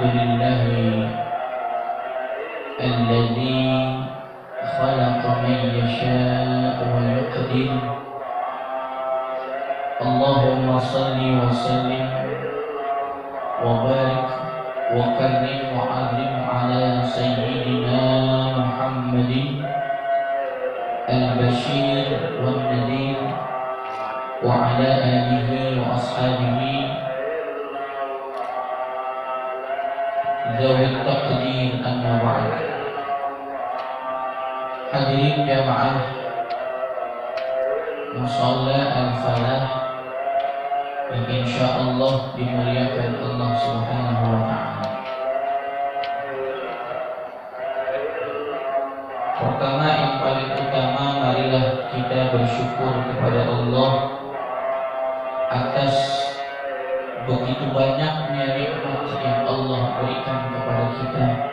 لله الذي خلق من يشاء ويقدر. اللهم صل وسلم وبارك وكرم وعظم على سيدنا محمد البشير والنذير وعلى آله وأصحابه ذوي التقدير. أما بعد. Hadirin jamaah Musalla Al-Falah yang insyaallah dimuliakan Allah Subhanahu wa taala. Pertama, yang paling utama, marilah kita bersyukur kepada Allah atas begitu banyaknya nikmat yang Allah berikan kepada kita,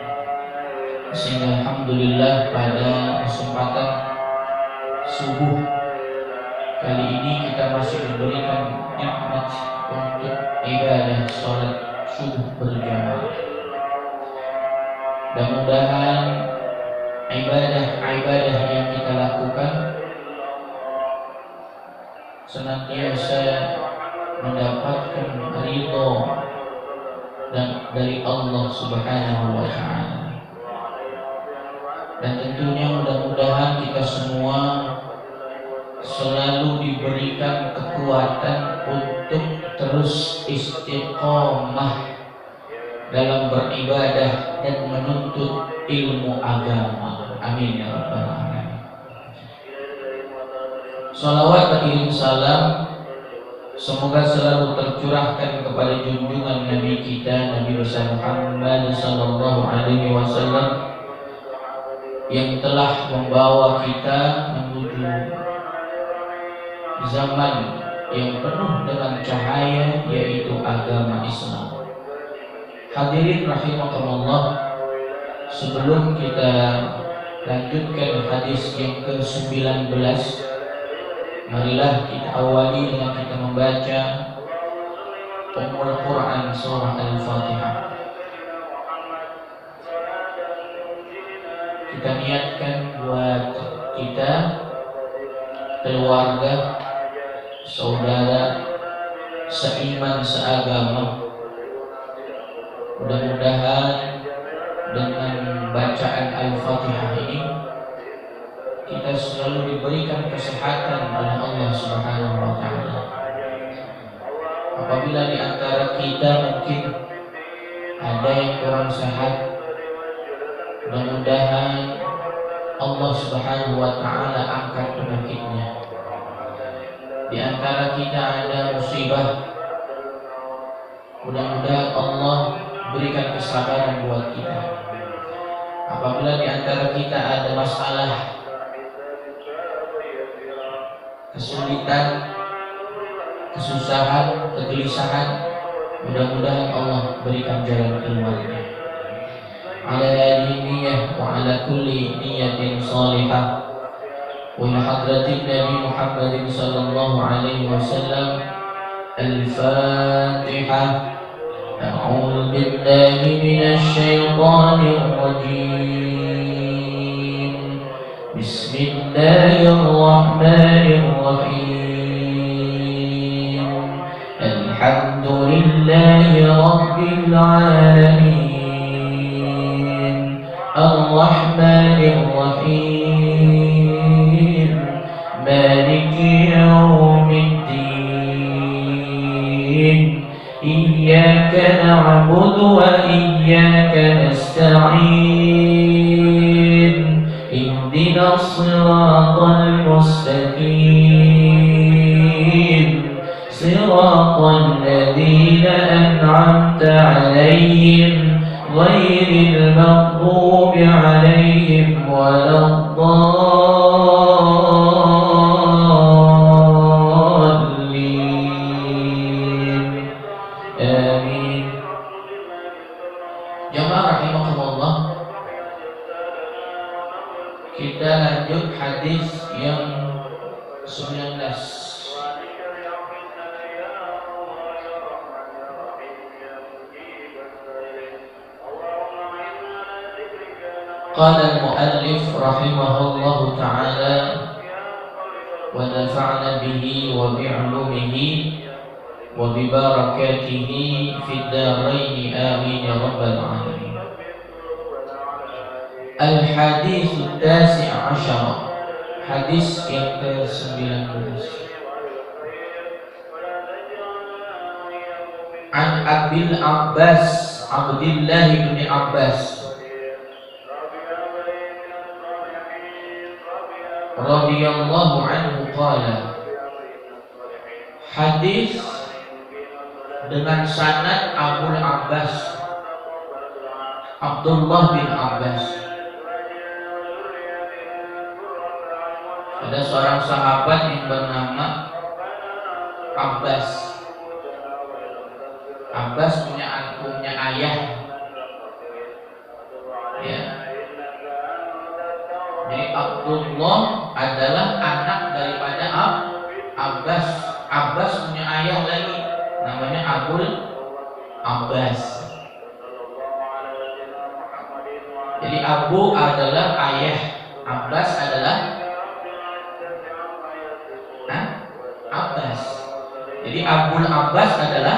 sehingga alhamdulillah pada kesempatan subuh kali ini kita masih diberikan nikmat untuk ibadah sholat subuh berjamaah. Mudah-mudahan ibadah-ibadah yang kita lakukan senantiasa mendapatkan ridho dan dari Allah Subhanahu wa taala. Dan tentunya mudah-mudahan kita semua selalu diberikan kekuatan untuk terus istiqomah dalam beribadah dan menuntut ilmu agama. Amin ya rabbal alamin. Salawat dan salam semoga selalu tercurahkan kepada junjungan Nabi kita, Nabi besar Muhammad sallallahu alaihi wasallam, yang telah membawa kita menuju zaman yang penuh dengan cahaya, yaitu agama Islam. Hadirin rahimakumullah, sebelum kita lanjutkan hadis yang ke-19, marilah kita awali dengan kita membaca Ummul Quran surah Al-Fatihah. Kita niatkan buat kita, keluarga, saudara, seiman, seagama. Mudah-mudahan dengan bacaan Al-Fatihah ini kita selalu diberikan kesehatan oleh Allah Subhanahu wa taala. Apabila di antara kita mungkin ada yang kurang sehat, mudah-mudahan Allah Subhanahu wa taala angkat penyakitnya. Di antara kita ada musibah, mudah-mudahan Allah berikan kesabaran buat kita. Apabila di antara kita ada masalah, kesulitan, kesusahan, kegelisahan, mudah-mudahan Allah berikan jalan keluarnya. Ala hadhihi niyyah wa ala kulli niyyatin salihah wa ila hadratin Nabi Muhammad sallallahu alaihi wasallam. Al-Fatihah. A'udzu billahi minasy syaithanir rajim. Bismillahirrahmanirrahim. Alhamdulillahi rabbil alamin. Ar-Rahmanir Rahim. Maliki yaumiddin. Iyyaka na'budu wa iyyaka nasta'in. Ihdinas siratal mustaqim. Siratal ladzina an'amta 'alaihim ghairil maghdubi 'alaihim waladdallin. Amin. Jamaah rahimakumullah, kita lanjut hadis yang 19. Qala al-muallif rahimahullahu ta'ala wa nafa'na bihi wa bi'ulumihi wa bibarakatihi fid dharain amin ya rabbal alamin. Al-hadits at-tasi' ashara, hadis yang ke-19. An Abil Abbas Abdullah bin Abbas radhiyallahu anhu qala, hadis dengan sanad Abu Abbas Abdullah bin Abbas. Ada seorang sahabat yang bernama Abbas. Abbas punya ayah, ya. Jadi Abdullah adalah anak daripada Abbas. Abbas punya ayah lagi, namanya Abul Abbas. Jadi Abu adalah ayah, Abbas adalah Abbas. Jadi Abul Abbas adalah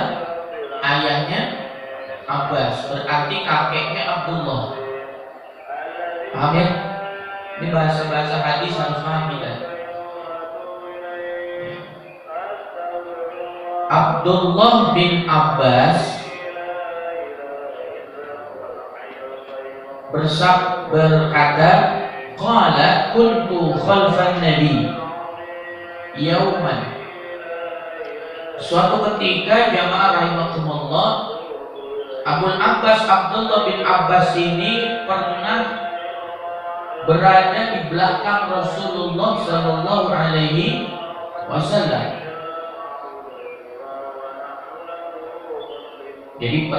ayahnya Abbas, berarti kakeknya Abdullah. Paham ya? Ini bahasa-bahasa hadis harus paham kita. Abdullah bin Abbas berkata, qala kuntu khalfan nabi yauman. Suatu ketika, jamaah rahimakumullah, Abul Abbas Abdullah bin Abbas ini pernah berada di belakang Rasulullah sallallahu alaihi wasallam. Jadi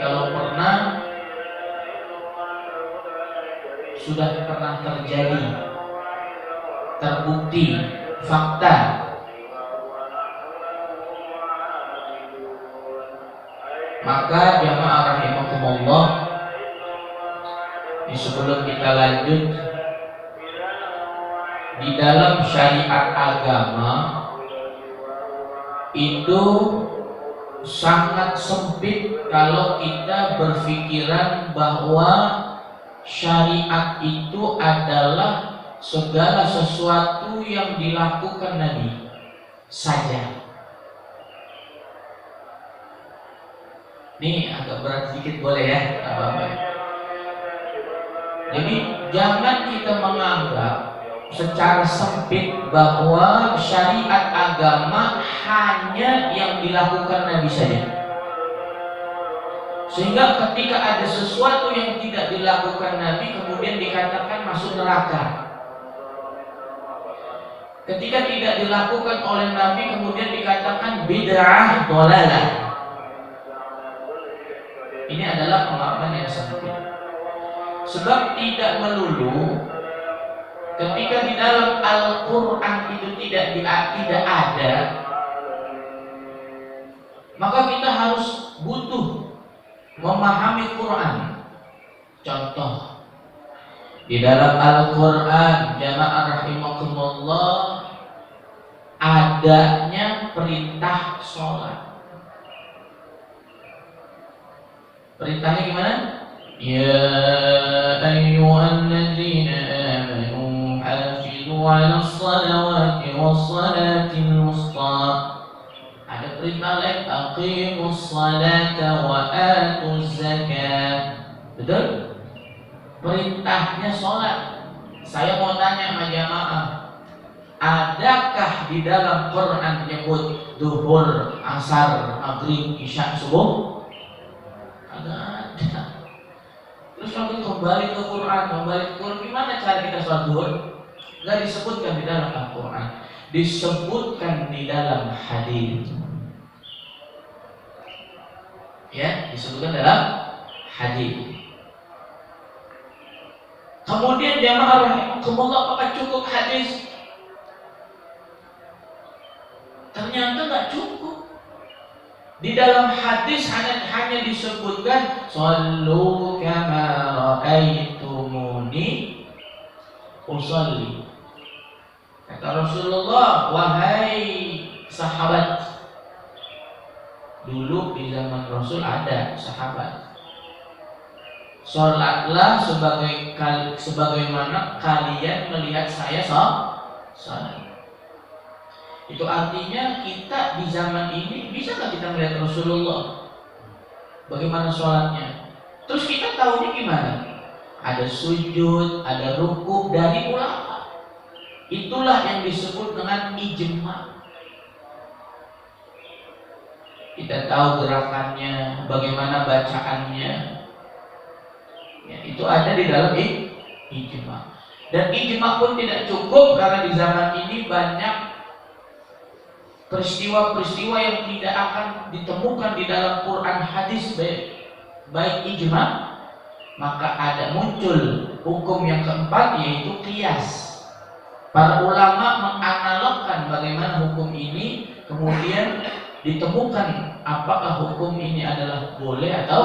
kalau pernah sudah pernah terjadi, terbukti, fakta. Maka jamaah rahimakumullah, sebelum kita lanjut, di dalam syariat agama itu sangat sempit kalau kita berpikiran bahwa syariat itu adalah segala sesuatu yang dilakukan Nabi saja. Ini agak berat sedikit, boleh ya? Apa-apa. Jadi jangan kita menganggap secara sempit bahwa syariat agama hanya yang dilakukan Nabi saja, sehingga ketika ada sesuatu yang tidak dilakukan Nabi kemudian dikatakan masuk neraka. Ketika tidak dilakukan oleh Nabi kemudian dikatakan bid'ah dhalalah. Ini adalah pemahaman yang sempit. Sebab tidak melulu ketika di dalam Al-Quran itu tidak ada, maka kita harus butuh memahami Quran. Contoh, di dalam Al-Quran, jamaah rahimakumullah, adanya perintah sholat. Perintahnya gimana? Ya ayyuhalladzina amanu hafizu 'alas salawati was salatil wusta. Ada perintah lain, aqimus salata wa atuz zakat. Betul? Perintahnya sholat. Saya mau tanya sama jamaah, adakah di dalam Quran menyebut duhur, asar, maghrib, isya, subuh? Ada. Terus kalau kembali ke Quran, gimana cara kita sholat duhur? Nggak disebutkan di dalam Al-Quran, disebutkan di dalam hadis. Ya, disebutkan dalam hadis. Kemudian jamaah rahimakumullah, apakah cukup hadis? Ternyata nggak cukup. Di dalam hadis hanya disebutkan shallu kama raaitumuni usolli. Kata Rasulullah, wahai sahabat, dulu di zaman Rasul ada sahabat, sholatlah sebagaimana kalian melihat saya sholat. Itu artinya kita di zaman ini bisa nggak kita melihat Rasulullah bagaimana sholatnya? Terus kita tahunya gimana? Ada sujud, ada ruku dari ulama. Itulah yang disebut dengan ijma. Kita tahu gerakannya, bagaimana bacaannya. Ya, itu ada di dalam ijma. Dan ijma pun tidak cukup karena di zaman ini banyak peristiwa-peristiwa yang tidak akan ditemukan di dalam Quran hadis baik ijma, maka ada muncul hukum yang keempat yaitu qiyas. Para ulama menganalogkan bagaimana hukum ini, kemudian ditemukan apakah hukum ini adalah boleh atau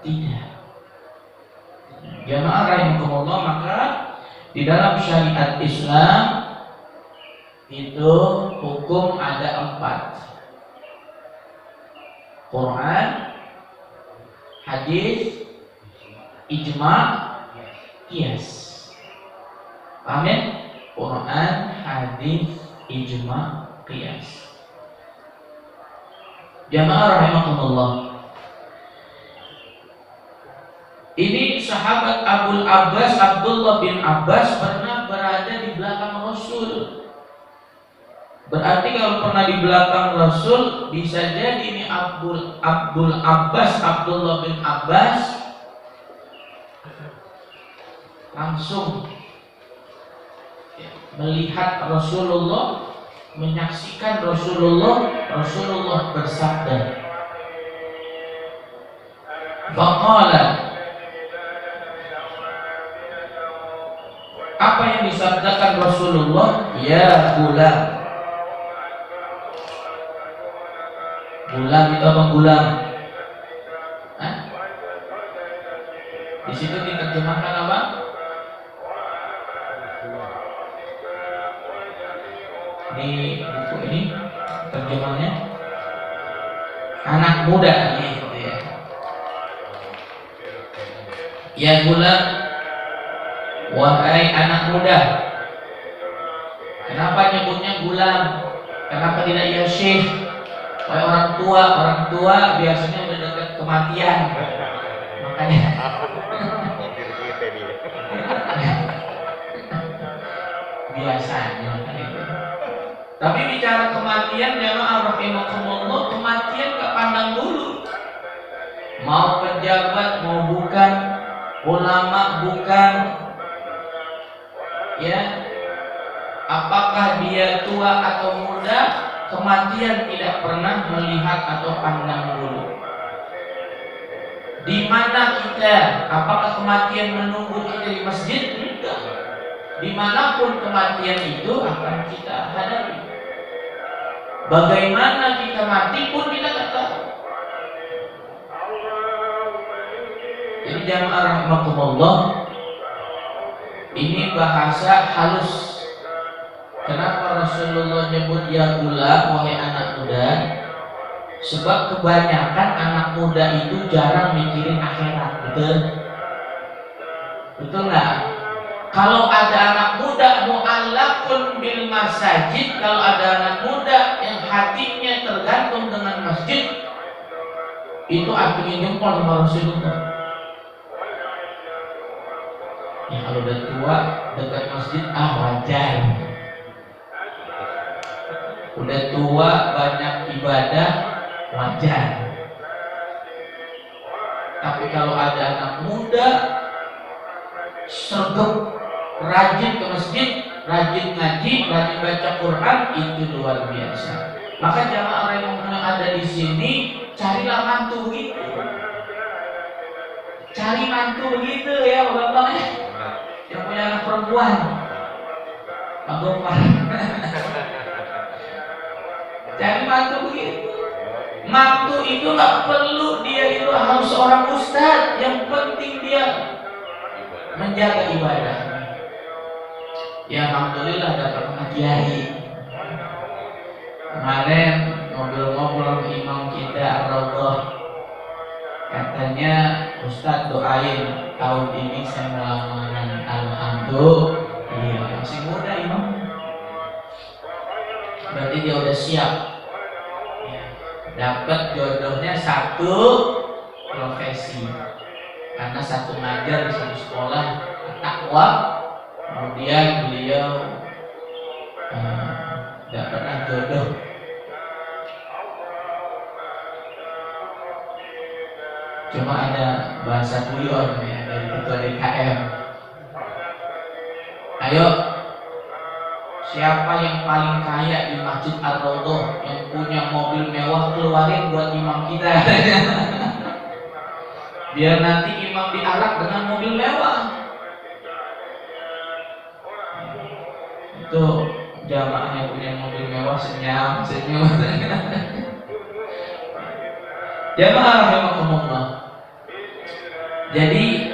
tidak. Jamaah rahimakumullah, maka di dalam syariat Islam itu hukum ada 4: Quran, hadis, ijma, qiyas. Paham ya? Quran, hadis, ijma, qiyas. Jamaah rahimakumullah, ini sahabat Abul Abbas Abdullah bin Abbas pernah berada di belakang Rasul. Berarti kalau pernah di belakang Rasul, bisa jadi ini Abdul Abbas Abdullah bin Abbas langsung melihat Rasulullah, menyaksikan Rasulullah bersabda, faqala, apa yang disabdakan Rasulullah? Ya gulam. Gulam itu apa gulam? Hah? Di situ diterjemahkan apa? Di buku ini terjemahnya anak muda gitu ya. Ya gulam, wahai anak muda. Kenapa nyebutnya gulam? Kenapa tidak ya syekh? Wahai orang tua biasanya udah dekat kematian, makanya biasanya kan itu. Tapi bicara kematian, jamaah rahimakumullah, kematian gak pandang dulu. Mau pejabat, mau bukan, ulama bukan, ya. Apakah dia tua atau muda, kematian tidak pernah melihat atau pandang dulu. Di mana kita? Apakah kematian menunggu kita di masjid? Tidak. Dimanapun kematian itu akan kita hadapi. Bagaimana kita mati pun kita tidak tahu. Jadi jamaah rahimakumullah, ini bahasa halus. Kenapa Rasulullah nyebut ya gulam, wahai anak muda? Sebab kebanyakan anak muda itu jarang mikirin akhirat, betul? Betul nggak? Kalau ada anak muda mu'allaqun bil masajid, kalau ada anak muda yang hatinya tergantung dengan masjid, itu artinya jempol sama Rasulullah. Ya kalau udah tua dekat masjid, wajar. Udah tua banyak ibadah, wajar. Tapi kalau ada anak muda sergap, rajin ke masjid, rajin ngaji, rajin baca Quran, itu luar biasa. Maka jamaah yang ada di sini, carilah mantu begitu. Cari mantu begitu ya bapak, yang punya anak perempuan. Pak Gopar. Cari mantu begitu. Mantu itu nggak perlu dia itu harus seorang ustadz, yang penting dia menjaga ibadah. Ya alhamdulillah dapat kiai. Kemarin ngobrol-ngobrol imam kita Ar-Raudhah, katanya Ustadz doain tahun ini saya lamaran. Alhamdulillah, masih muda imam, berarti dia udah siap ya, dapat jodohnya satu profesi, karena satu ngajar di satu sekolah takwa, kemudian beliau dapatlah jodoh. Cuma ada bahasa guyon ya dari ketua DKM. Ayo, siapa yang paling kaya di Masjid Ar-Raudhah, yang punya mobil mewah, keluarin buat imam kita. Biar nanti imam diarak dengan mobil mewah. Itu jamaah yang punya mobil mewah senyum. Jamaah rahimakumullah. Jadi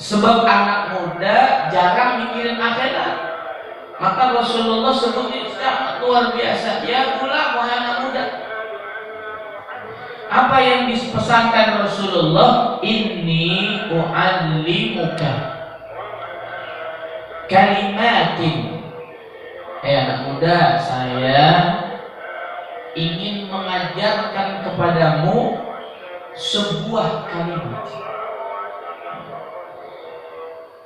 sebab anak muda jarang mikirin akhirat, maka Rasulullah sebutnya sangat luar biasa. Ya gulam, wahai anak muda. Apa yang dipesankan Rasulullah? Inni u'allimuka kalimatin. Anak muda, saya ingin mengajarkan kepadamu sebuah kalimat.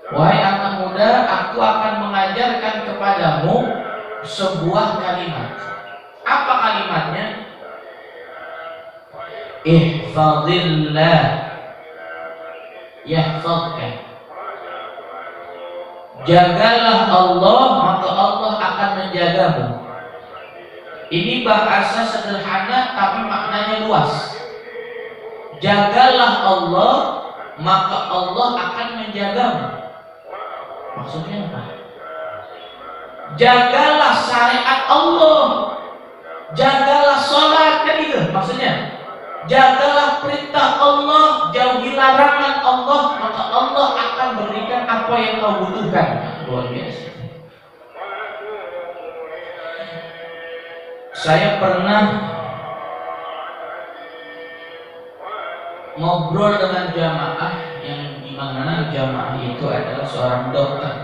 Wahai anak muda, aku akan mengajarkan kepadamu sebuah kalimat. Apa kalimatnya? Ihfazillah yahfazka. Jagalah Allah, maka Allah akan menjagamu. Ini bahasa sederhana tapi maknanya luas. Jagalah Allah, maka Allah akan menjagamu. Maksudnya apa? Jagalah syariat Allah, jagalah sholat, kan itu maksudnya. Jagalah perintah Allah, jauhi larangan Allah, maka Allah akan berikan apa yang kau butuhkan. Luar biasa. Saya pernah ngobrol dengan jamaah yang dimana jamaah itu adalah seorang dokter,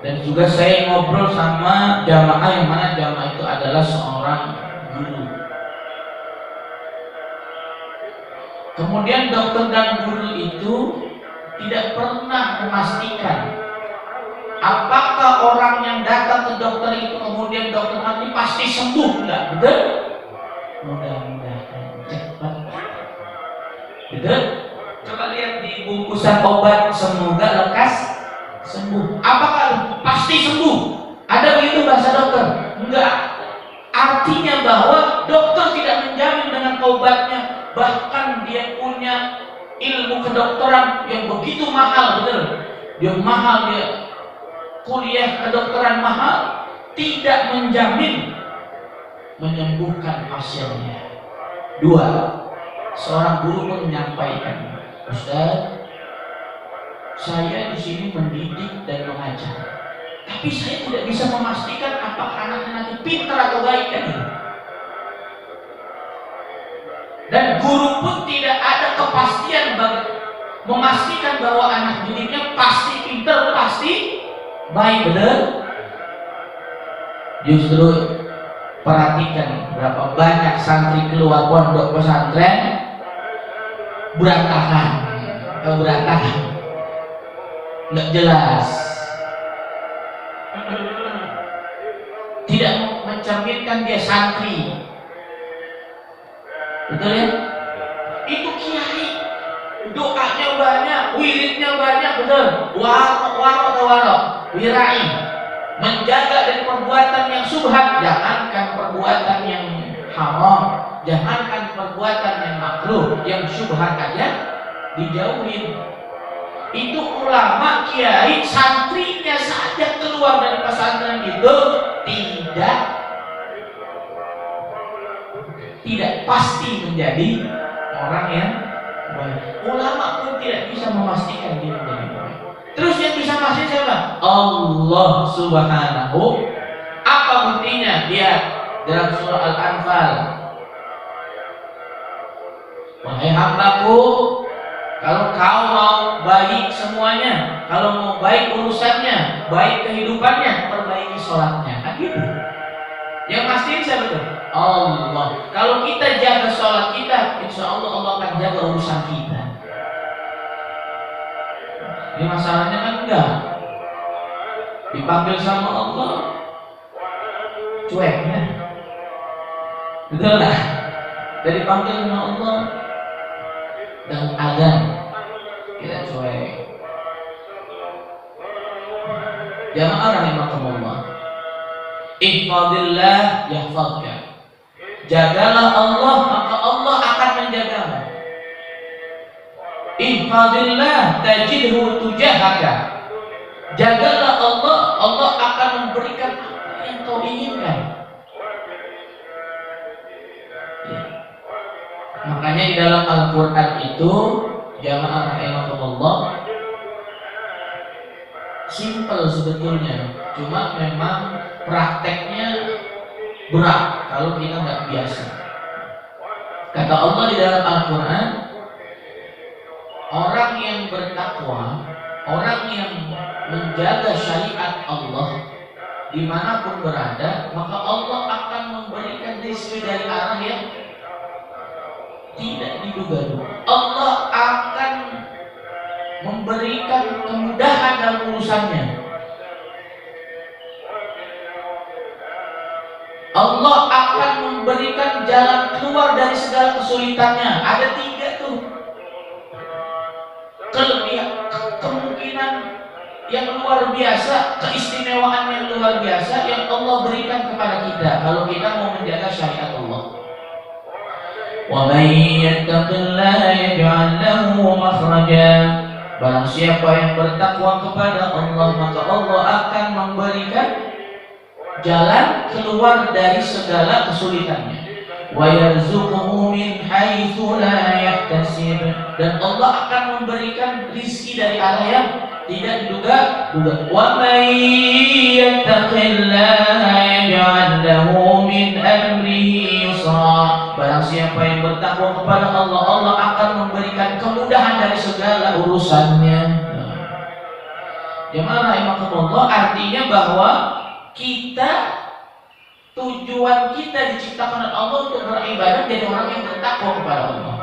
dan juga saya ngobrol sama jamaah yang mana jamaah itu adalah seorang guru. Kemudian dokter dan guru itu tidak pernah memastikan apakah orang yang datang ke dokter itu kemudian dokter nanti pasti sembuh, enggak, betul? Mudah-mudahan cepat. Betul? Coba lihat di bungkusan obat, semoga lekas sembuh. Apakah pasti sembuh? Ada begitu bahasa dokter? Enggak. Artinya bahwa dokter tidak menjamin dengan obatnya, bahkan dia punya ilmu kedokteran yang begitu mahal, betul? Dia mahal, dia kuliah kedokteran mahal, tidak menjamin menyembuhkan pasiennya. Dua, seorang guru pun menyampaikan, Ustaz, saya di sini mendidik dan mengajar, tapi saya tidak bisa memastikan apakah anaknya nanti pintar atau baik, kan? Dan guru pun tidak ada kepastian memastikan bahwa anak didiknya pasti pintar, pasti baik, benar? Justru perhatikan berapa banyak santri keluar pondok pesantren berantakan, nggak jelas, tidak mencerminkan dia santri, betul ya? Itu kiai, doanya banyak, wiridnya banyak, betul? Waro, wirai, menjaga dari perbuatan yang subhat, jangankan perbuatan yang haram, jangankan perbuatan yang makruh, yang subhat aja dijauhin. Itu ulama, kiai, santrinya saja keluar dari pesantren itu tidak pasti menjadi orang yang baik. Ulama pun tidak bisa memastikan dia menjadi baik. Terus yang bisa pasti siapa? Allah Subhanahu. Apa buktinya? Lihat dalam surah Al-Anfal. Wahai hambaku, kalau kau mau baik semuanya, kalau mau baik urusannya, baik kehidupannya, perbaiki sholatnya. Kan gitu. Yang pasti siapa betul? Allah. Kalau kita jaga sholat kita, insya Allah Allah akan jaga urusan kita. Ini masalahnya kan enggak. Dipanggil sama Allah, cueknya. Betul lah. Dari panggil sama Allah dan azan kita cuek. Jamaah rahimakumullah. Ihfadillah yahfadka. Jagalah Allah, maka Allah akan menjagamu. Ihfadillah tajidhu tujahaka. Jagalah Allah, Allah akan memberikan apa yang kau inginkan. Ya. Makanya di dalam Al-Quran itu, jamaah rahimakumullah, simple sebetulnya, cuma memang prakteknya berat kalau kita nggak biasa. Kata Allah di dalam Al-Quran, orang yang bertakwa, orang yang menjaga syariat Allah dimanapun berada, maka Allah akan memberikan rezeki dari arah yang tidak diduga-duga. Allah akan memberikan kemudahan dalam urusannya. Allah akan memberikan jalan keluar dari segala kesulitannya. Ada 3 tuh kemungkinan yang luar biasa, keistimewaan yang luar biasa yang Allah berikan kepada kita kalau kita mau menjaga syariat Allah. Wa may yattaqillaha yaj'al lahu makhraja. Barang siapa yang bertakwa kepada Allah, maka Allah akan memberikan jalan keluar dari segala kesulitannya. Wa yarzuquhu min haitsu la yahtasib. Dan Allah akan memberikan rezeki dari arah yang tidak diduga-duga. Wa may yattaqillaha yaj'al lahu min amrihi yusra. Barang siapa yang bertakwa kepada Allah, Allah akan memberikan kemudahan dari segala urusannya. Jemaah rahimakumullah, artinya bahwa kita, tujuan kita diciptakan oleh Allah untuk beribadah, jadi orang yang bertakwa kepada Allah.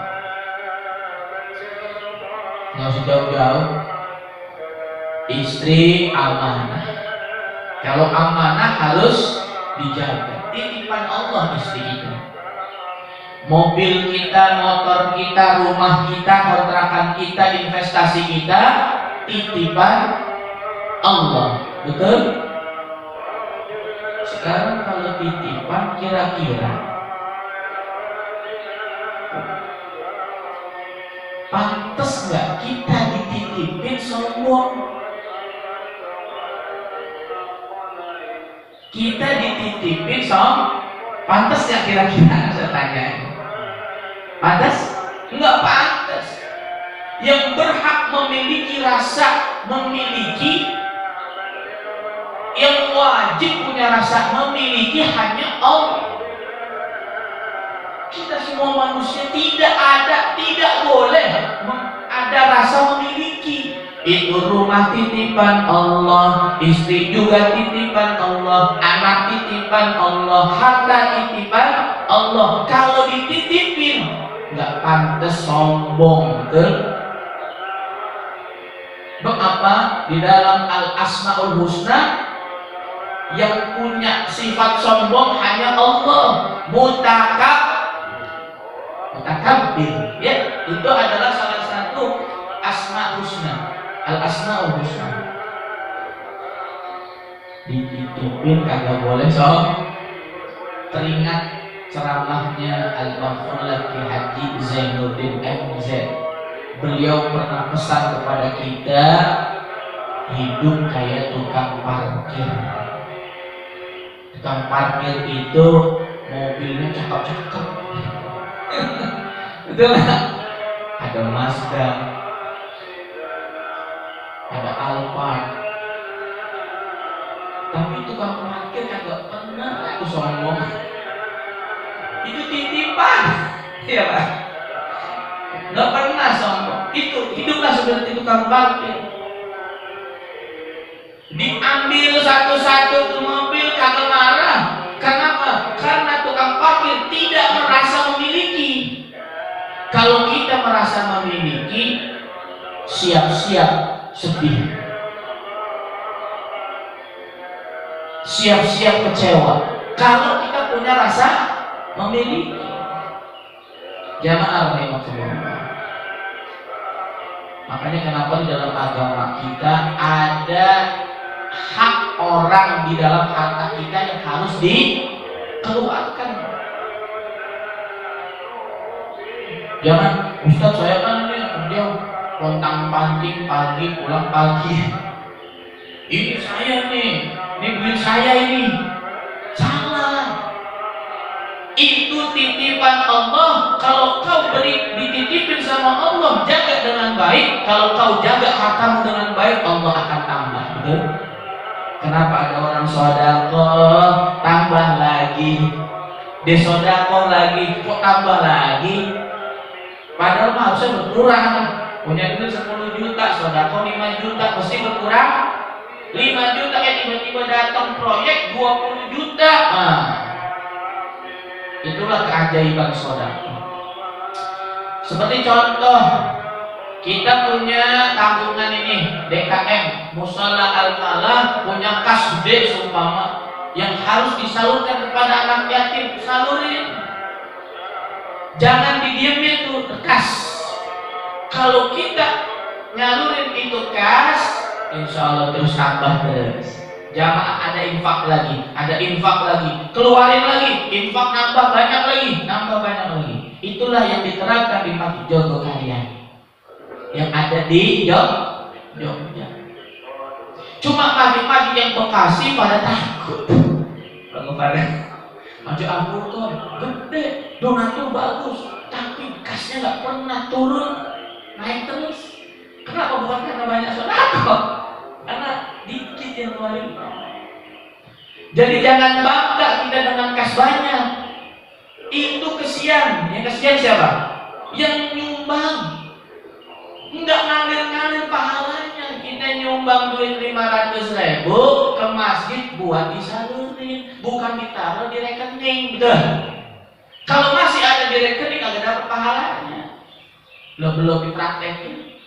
Nggak usah jauh-jauh. Istri amanah. Kalau amanah harus dijaga. Titipan Allah istri kita. Mobil kita, motor kita, rumah kita, kontrakan kita, investasi kita, titipan Allah. Betul? Sekarang kalau titipan, kira-kira pantas nggak kita dititipin sombong? Kita dititipin pantas nggak kira-kira? Saya tanya. Pantas? Enggak pantas. Yang berhak memiliki rasa memiliki, yang wajib punya rasa memiliki hanya Allah. Kita semua manusia tidak boleh ada rasa memiliki. Itu rumah titipan Allah, istri juga titipan Allah, anak titipan Allah, harta titipan Allah. Kalau dititipin nggak pantas sombong, betul? Mengapa di dalam Al-Asmaul Husna yang punya sifat sombong hanya Allah? Mutakabbir, ya, itu adalah salah satu Asma Husna, Al-Asmaul Husna. Dititipin kagak boleh teringat ceramahnya Al-Marhum Laki Haji Zainuddin MZ. Beliau pernah pesan kepada kita, hidup kayak tukang parkir. Tukang parkir itu mobilnya cakep-cakep. Betul nggak? Ada Mazda, ada Alphard. Tapi tukang parkir kagak pernah aku sombong. Itu titipan, iya Pak. Nggak pernah sombong. Itu hiduplah seperti tukang parkir. Diambil satu-satu ke mobil kagak marah. Kenapa? Karena tukang parkir tidak merasa memiliki. Kalau kita merasa memiliki, siap-siap sedih, siap-siap kecewa. Kalau kita punya rasa memiliki, jamaah rahimahullah. Makanya kenapa di dalam agama kita ada hak orang di dalam harta kita yang harus dikeluarkan. Jangan, Ustaz saya kan ini kerja lontang panting pagi pulang pagi. Ini saya nih, ini duit saya ini. Salah. Itu titipan Allah. Kalau kau dititipin sama Allah, jaga dengan baik. Kalau kau jaga hartamu dengan baik, Allah akan tambah. Betul? Kenapa ada orang sedekah tambah lagi, desodakoh lagi, kok tambah lagi? Padahal harusnya berkurang. Punya duit 10 juta, sedekah 5 juta, mesti berkurang 5 juta. Tiba-tiba datang proyek 20 juta. Itulah keajaiban sedekah. Seperti contoh, kita punya tanggungan ini DKM Musala Al-Falah, punya kas gede seumpama yang harus disalurkan kepada anak yatim, salurin. Jangan didiemin tuh kas. Kalau kita nyalurin itu kas, insya Allah terus tambah terus. Jamaah ada infak lagi, keluarin lagi, infak nambah banyak lagi. Itulah yang diterapkan di Masjid Jogo kalian yang ada di Jogja. Cuma masjid-masjid yang Bekasi pada takut. Kalau pada Masjid Al-Furqan gede, donatur bagus, tapi kasnya nggak pernah turun, naik terus. Kenapa? Bukan karena banyak sedekah, karena dikit yang keluarin. Jadi jangan bangga kita dengan kas banyak. Itu kesian. Yang kesian siapa? Yang nyumbang. Enggak ngalir-ngalir pahalanya. Kita nyumbang duit 500.000 ke masjid buat disalurin, bukan ditaruh di rekening. Betul? Kalau masih ada di rekening agak dapat pahalanya. Belum dipraktekin.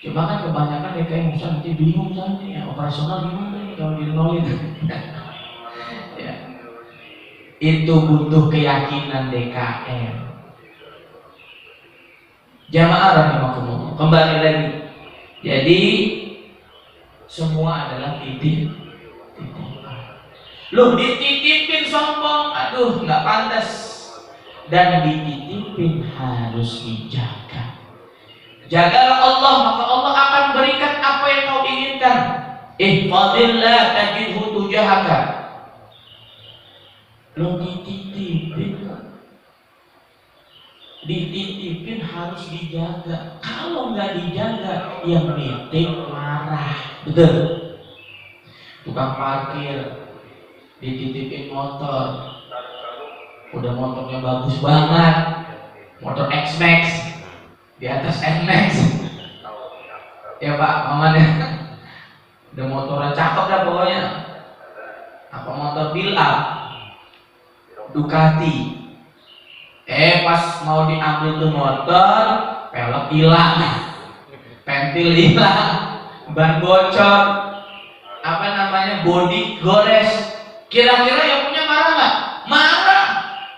Cuma kan kebanyakan ya kayak Musa nanti bingung kan ya, operasional gimana nih kalau dinolin. Ya. Itu butuh keyakinan DKM. Jamaah rahimakumullah. Kembali lagi. Jadi semua adalah titipan. Loh, dititipin sombong, aduh nggak pantas. Dan dititipin harus dijaga. Jagalah Allah, maka Allah akan berikan apa yang kau inginkan. Ihfadillah tajidhu tujahaka. Lo dititipin harus dijaga. Kalau nggak dijaga, yang nitip marah. Betul? Tukang parkir dititipin motor, udah motornya bagus banget, motor X-Max di atas N-Max. Ya Pak, amannya. Udah motornya cakep dah pokoknya. Apa motor build up Ducati. Pas mau diambil tuh motor, pelek hilang, pentil hilang, ban bocor, apa namanya, bodi gores. Kira-kira yang punya marah nggak? Marah.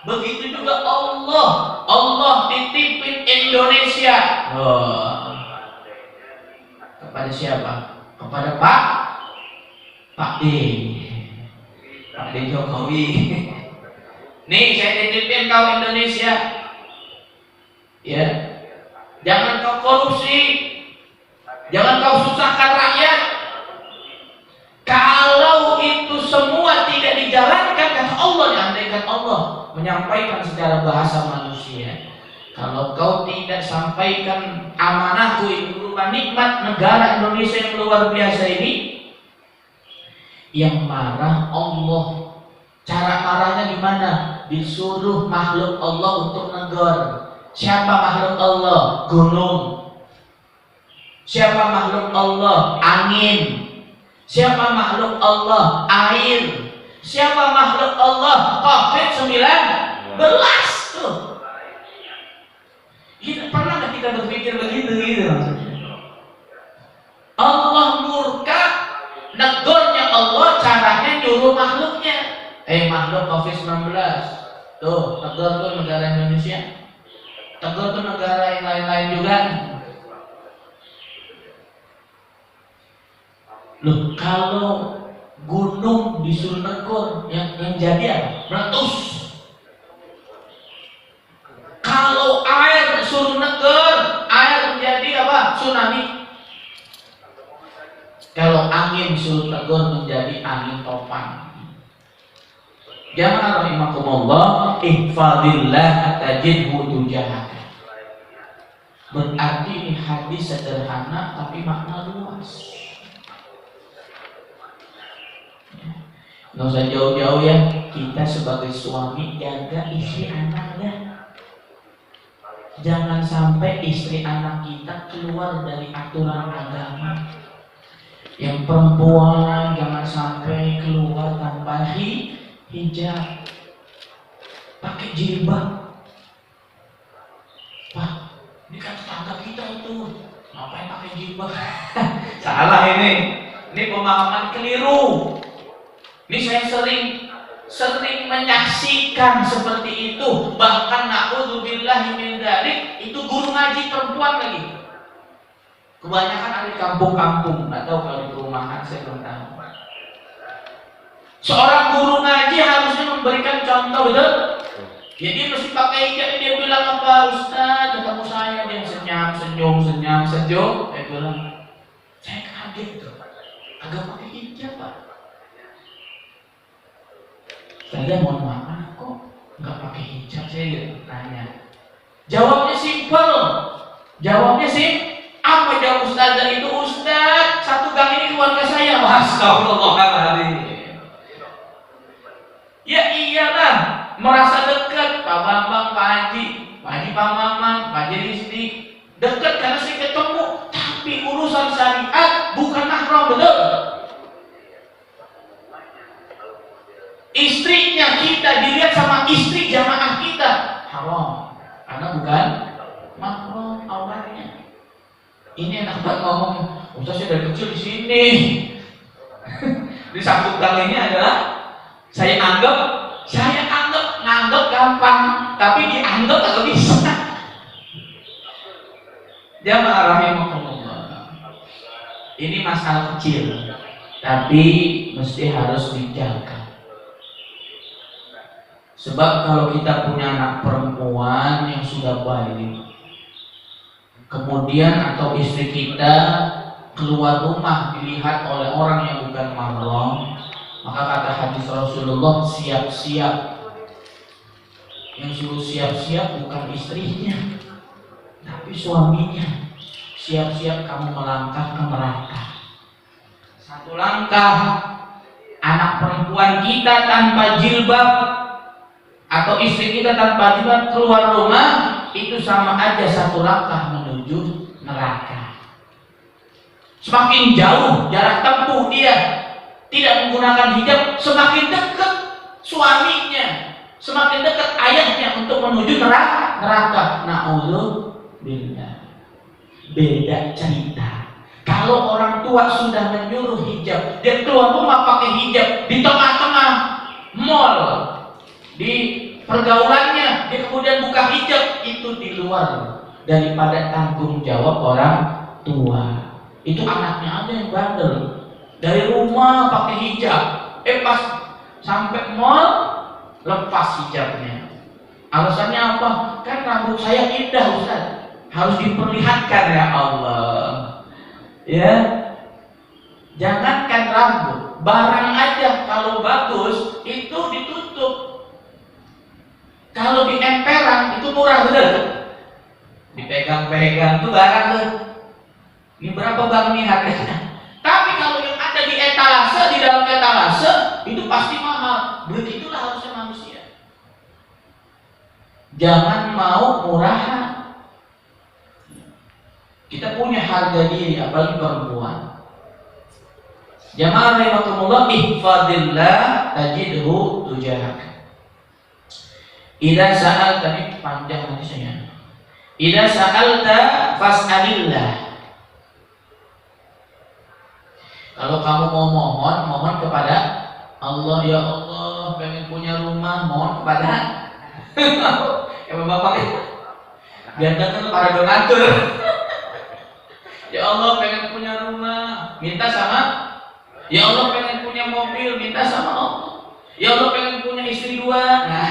Begitu juga Allah titipin Indonesia. Kepada siapa? Kepada Pak D Jokowi. Nih saya titipin kau Indonesia. Ya. Jangan kau korupsi. Jangan kau susahkan rakyat. Kalau itu semua menyampaikan secara bahasa manusia. Kalau kau tidak sampaikan amanahku ini berupa nikmat negara Indonesia yang luar biasa ini, yang marah Allah. Cara marahnya gimana? Disuruh makhluk Allah untuk negor. Siapa makhluk Allah? Gunung. Siapa makhluk Allah? Angin. Siapa makhluk Allah? Air. Siapa makhluk Allah? COVID-19 tuh. Pernah nggak kita berpikir begitu gitu maksudnya? Allah murka, negornya Allah caranya nyuruh makhluknya. Makhluk COVID-19 tuh, tegur tuh negara Indonesia, tegur tuh negara yang lain-lain juga. Loh, kalau gunung disuruh negor, yang jadi apa? Meletus. Kalau air disuruh negor, air menjadi apa? Tsunami. Kalau angin disuruh negor, menjadi angin topan. Jamaah rahimakumullah, ihfadillah tajidhu tujahaka. Berarti ini hadis sederhana tapi makna luas. Nggak usah jauh-jauh ya, kita sebagai suami jaga istri anaknya. Jangan sampai istri anak kita keluar dari aturan agama. Yang perempuan jangan sampai keluar tanpa hijab, pakai jilbab. Wah, ini kan tetangga kita itu, ngapain pakai jilbab? Salah ini pemahaman keliru. Ini saya sering menyaksikan seperti itu. Bahkan na'udzubillahi min dzalik, itu guru ngaji perempuan lagi. Kebanyakan ada di kampung-kampung, nggak tahu kalau di perumahan saya belum tahu. Seorang guru ngaji harusnya memberikan contoh, betul? Ya dia mesti pakai hijab. Dia bilang apa? Ustaz, ketemu saya dia senyum. Saya bilang, saya kaget tuh, agak pakai hijab Pak. Saya mohon maaf kok nggak pakai hijab, saya tanya. Jawabnya simpel. Apa jawab ustazah itu? Ustaz, satu gang ini keluarga saya. Astagfirullahaladzim. Ya iyalah, merasa dekat Pak Bambang, Pak Haji, Pak Maman, Pak Rizdi, dekat karena saya ketemu. Tapi urusan syariat bukan mahram, betul? Istrinya kita dilihat sama istri jamaah kita haram, karena bukan mahram awalnya. Ini enak banget ngomong, Ustaz saya dari kecil di sini. Di satu gang ini adalah saya anggap nganggap gampang, tapi dianggap agak bisa. Jamaah rahimakumullah. Ini masalah kecil, tapi mesti harus dijaga. Sebab kalau kita punya anak perempuan yang sudah balik, kemudian atau istri kita keluar rumah dilihat oleh orang yang bukan mahram, maka kata hadis Rasulullah, siap-siap. Yang suruh siap-siap bukan istrinya, tapi suaminya. Siap-siap kamu melangkah ke neraka. Satu langkah anak perempuan kita tanpa jilbab atau istri kita tanpa jilbab keluar rumah, itu sama aja satu langkah menuju neraka. Semakin jauh jarak tempuh dia tidak menggunakan hijab, semakin dekat suaminya, semakin dekat ayahnya untuk menuju neraka. Na'udzubillah. Beda cerita. Kalau orang tua sudah menyuruh hijab, dia keluar rumah pakai hijab di tengah-tengah mall, di pergaulannya dia kemudian buka hijab, itu di luar daripada tanggung jawab orang tua. Itu anaknya ada yang bandel, dari rumah pakai hijab, pas sampai mall lepas hijabnya. Alasannya apa? Kan rambut saya indah Ustaz, harus diperlihatkan ya Allah. Ya, jangankan rambut, barang aja kalau bagus itu ditutup. Kalau di emperan itu murah bener. Dipegang-pegang tuh barang tuh. Ini berapa bang nih harganya? Tapi kalau yang ada di etalase, di dalam etalase itu pasti mahal. Begitulah harusnya manusia. Jangan mau murahan. Kita punya harga diri, apalagi perempuan. Jamaah rahimakumullah, ihfadillah tajidhu tujahak. Idza sa'alta, ini panjang hadisnya. Idza sa'alta fas'alillah. Kalau kamu mau mohon kepada Allah. Ya Allah, pengen punya rumah, mohon kepada ya bapak biarkan para donatur. Ya Allah, pengen punya rumah, minta sama. Ya Allah, pengen punya mobil, minta sama Allah. Ya Allah, pengen punya istri 2. Nah,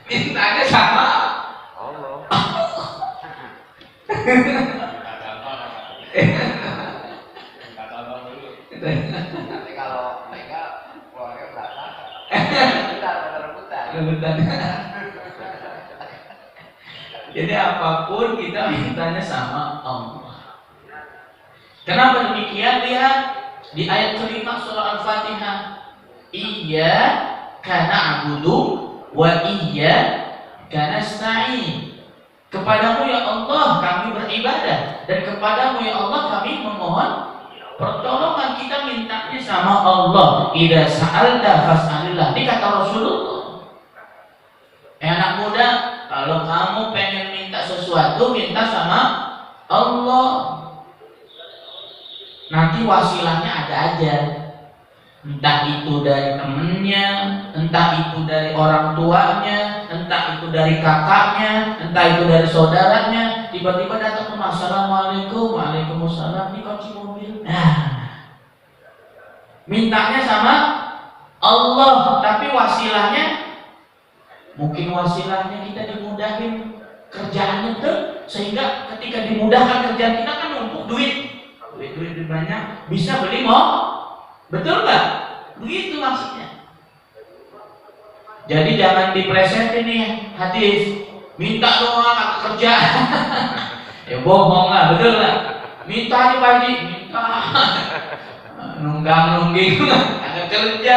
mintanya sama Allah. Nanti kalau mereka keluarga berantakan, rebutan. Jadi apapun kita mintanya sama Allah. Kenapa demikian? Lihat di ayat kelima surah Al-Fatihah. Iyyaka na'budu wa iyyaka nasta'in. Kepadamu ya Allah kami beribadah, dan kepadamu ya Allah kami memohon pertolongan. Kita mintanya sama Allah. Idza sa'alta fas'alillah. Ini kata Rasulullah. Anak muda, kalau kamu pengen minta sesuatu, minta sama Allah. Nanti wasilahnya ada aja. Entah itu dari temennya, entah itu dari orang tuanya, entah itu dari kakaknya, entah itu dari saudaranya. Tiba-tiba datang ke rumah, Assalamualaikum, waalaikumsalam, ini kunci mobil. Nah, mintanya sama Allah, tapi wasilahnya, mungkin wasilahnya kita dimudahin kerjaannya tuh, sehingga ketika dimudahkan kerjaan kita kan numpuk duit banyak, bisa beli mau. Betul nggak? Begitu maksudnya. Jadi jangan diplesetin nih hadis. Minta doang aku kerja. Ya bohong lah, betul lah. Minta aja Pak Haji, minta. Nunggang-nungging ada kerja.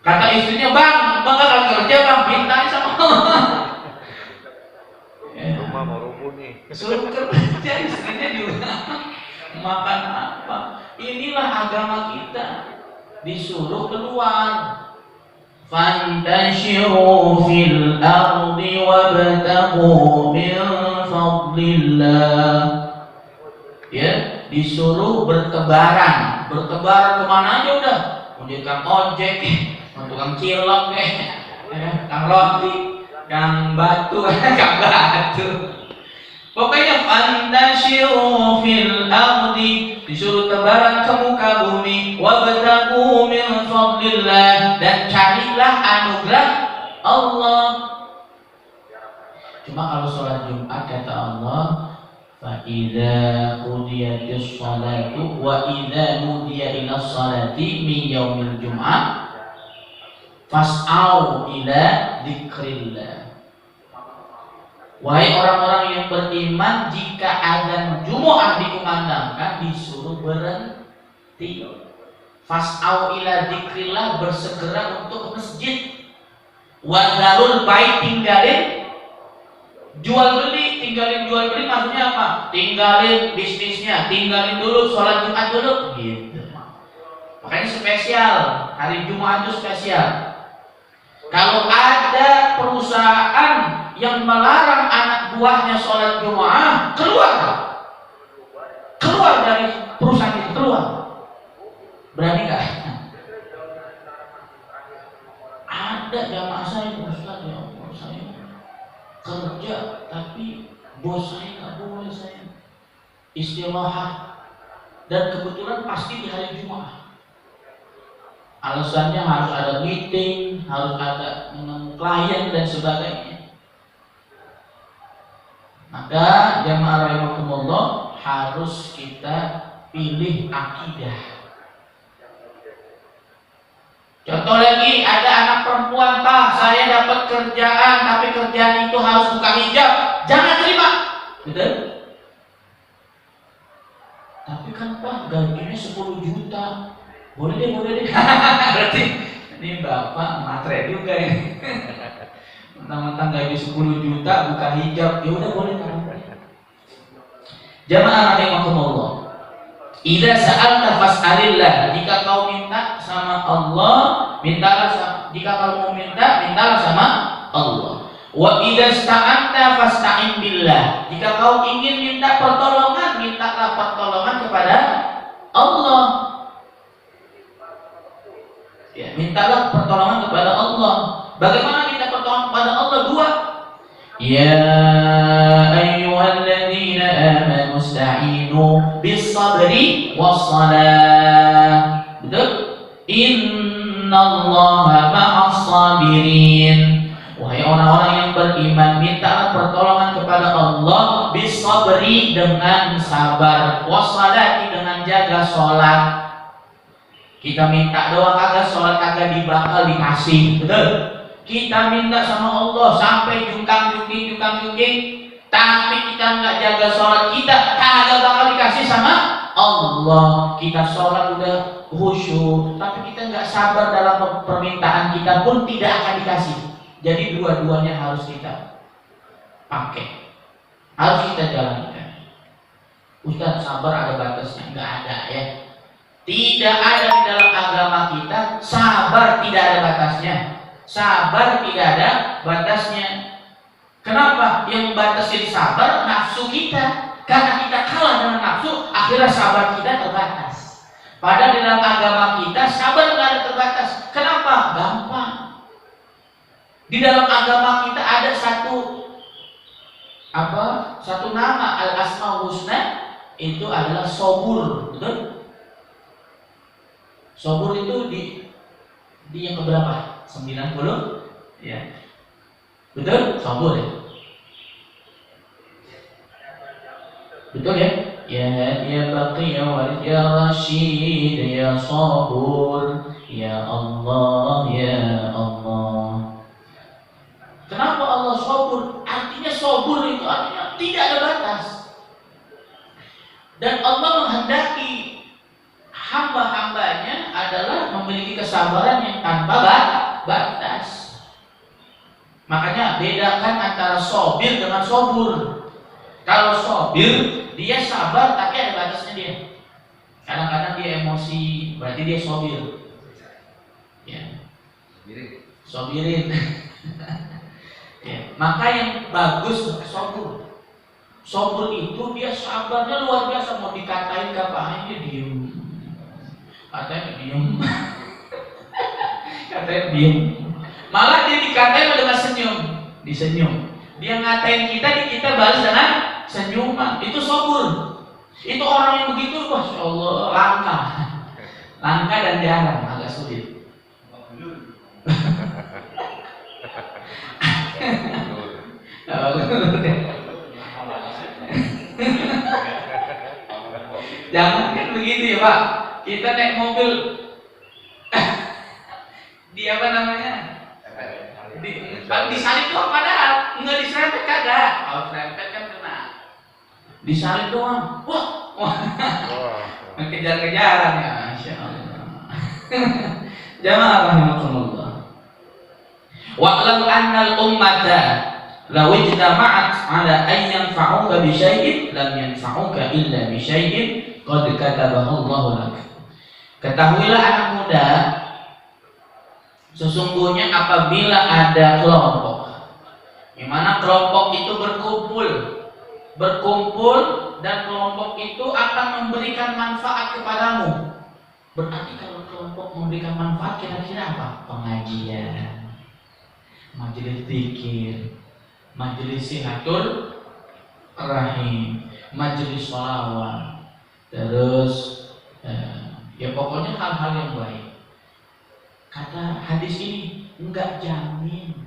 Kata istrinya, bang akan kerja bang, minta sama Allah. Rumah mau rubuh nih. Suruh kerja, istrinya juga makan apa? Inilah agama kita, disuruh keluar. Fantashiru fil ardi wabtaghu min fadlillah. Ya, disuruh bertebaran kemana aja udah. Mau jadi kang ojek, mau tukang cilok, kang roti, kang batu, kang batu. Pokoknya fantashiru fil ardi, disuruh tebaran ke muka bumi, wabtaghu min fadlillah, dan carilah anugerah Allah. Cuma kalau sholat Jumat kata Allah, fa idza qudiyatis shalatu wa idza nudiya ila shalati min yaumil jum'ah fas'au ila dzikrillah. Wahai orang-orang yang beriman, jika azan Jumat dikumandangkan, disuruh berhenti. Fas'au ila dzikrillah, bersegera untuk masjid. Wadharul bait, tinggalin jual beli. Tinggalin jual beli maksudnya apa? Tinggalin bisnisnya, tinggalin dulu sholat Jumat dulu. Gitu. Makanya spesial, hari Jumat itu spesial. Kalau ada perusahaan yang melarang anak buahnya sholat Jumat, keluar dari perusahaan itu, keluar. Berani nggak? Ada jamaah saya, Ustaz, ya Allah, saya kerja tapi bos saya nggak boleh saya istirahat, dan kebetulan pasti di hari Jumat. Alasannya harus ada meeting, harus ada klien dan sebagainya. Maka jamaah rahimakumullah, harus kita pilih akidah. Contoh lagi, ada anak perempuan, Pak, saya dapat kerjaan, tapi kerjaan itu harus buka hijab, jangan terima. Betul? Tapi kan Pak, gajinya 10 juta. Boleh deh, boleh deh. Berarti ini Bapak matre juga ini. Mentang-mentang gaji 10 juta buka hijab, ya udah boleh kan. Jamaah rahimakumullah. Idza sa'alta fas'alillah. Jika kau minta sama Allah, mintalah sama, jika kau mau minta, mintalah sama Allah. Wa idza sta'anta fasta'in billah. Jika kau ingin minta pertolongan, mintalah pertolongan kepada Allah. Ya, mintalah pertolongan kepada Allah. Bagaimana minta pertolongan kepada Allah? Dua. Ya ayyuhalladzina amanu ista'inu bis-sabri was-salah. Betul? Innallaha ma'as-sabirin. Wahai orang-orang yang beriman, mintalah pertolongan kepada Allah bis-sabri, dengan sabar, was-salati, dengan jaga sholat. Kita minta doa kagak, sholat kagak bakal dikasih. Betul? Kita minta sama Allah sampai jungkang-jungking, tapi kita nggak jaga sholat kita, kagak bakal dikasih sama Allah. Kita sholat udah khusyuk, tapi kita nggak sabar dalam permintaan kita pun tidak akan dikasih. Jadi dua-duanya harus kita pakai, harus kita jalankan. Ustaz, sabar ada batasnya? Nggak ada ya. Tidak ada di dalam agama kita sabar tidak ada batasnya. Sabar tidak ada batasnya. Kenapa? Yang batasin sabar nafsu kita. Karena kita kalah dengan nafsu, akhirnya sabar kita terbatas. Padahal di dalam agama kita sabar tidak ada terbatas. Kenapa? Gampang. Di dalam agama kita ada satu nama, Al-Asmaul Husna, itu adalah sobur. Betul? Sobur itu di yang keberapa? 90? Ya. Betul? Sobur ya? Betul ya? Ya Baqi ya Walid ya Rashid ya Sabur ya Allah ya Allah. Kenapa Allah sabur? Artinya sabur itu artinya tidak ada batas. Dan Allah menghendaki hamba-hambanya adalah memiliki kesabaran yang tanpa batas. Makanya bedakan antara sobir dengan sobur. Kalau sobir, dia sabar tapi ada batasnya dia. Kadang-kadang dia emosi, berarti dia sobir. Ya. Sobirin. Ya. Maka yang bagus sobur. Sobur itu dia sabarnya luar biasa, mau dikatain kapan dia diem. Katanya diem. Katanya diem. Malah dia dikatain dengan senyum, disenyum. Dia ngatain kita balas dengan senyuman. Itu sobur. Itu orang yang begitu, masya Allah, langka dan jarang, agak sulit. Jangan kan begitu ya Pak. Kita naik mobil, di apa namanya? Disalip doang, padahal nggak diserempet kagak. Kalau serempet kan kena. Disalip doang, wah, kejar-kejaran ya, masya Allah. Jamaah rahimakumullah. Wa'lam annal ummata law ijtama'at 'ala an yanfa'uka bi syai'in lam yanfa'uka illa bi syai'in qad katabahu Allahu lak. Ketahuilah anak muda, sesungguhnya apabila ada kelompok, di mana kelompok itu berkumpul dan kelompok itu akan memberikan manfaat kepadamu. Berarti kalau kelompok memberikan manfaat kira-kira apa? Pengajian, majelis zikir, majelis silatul rahim, majelis sholawat, terus ya pokoknya hal-hal yang baik. Kata hadis ini enggak jamin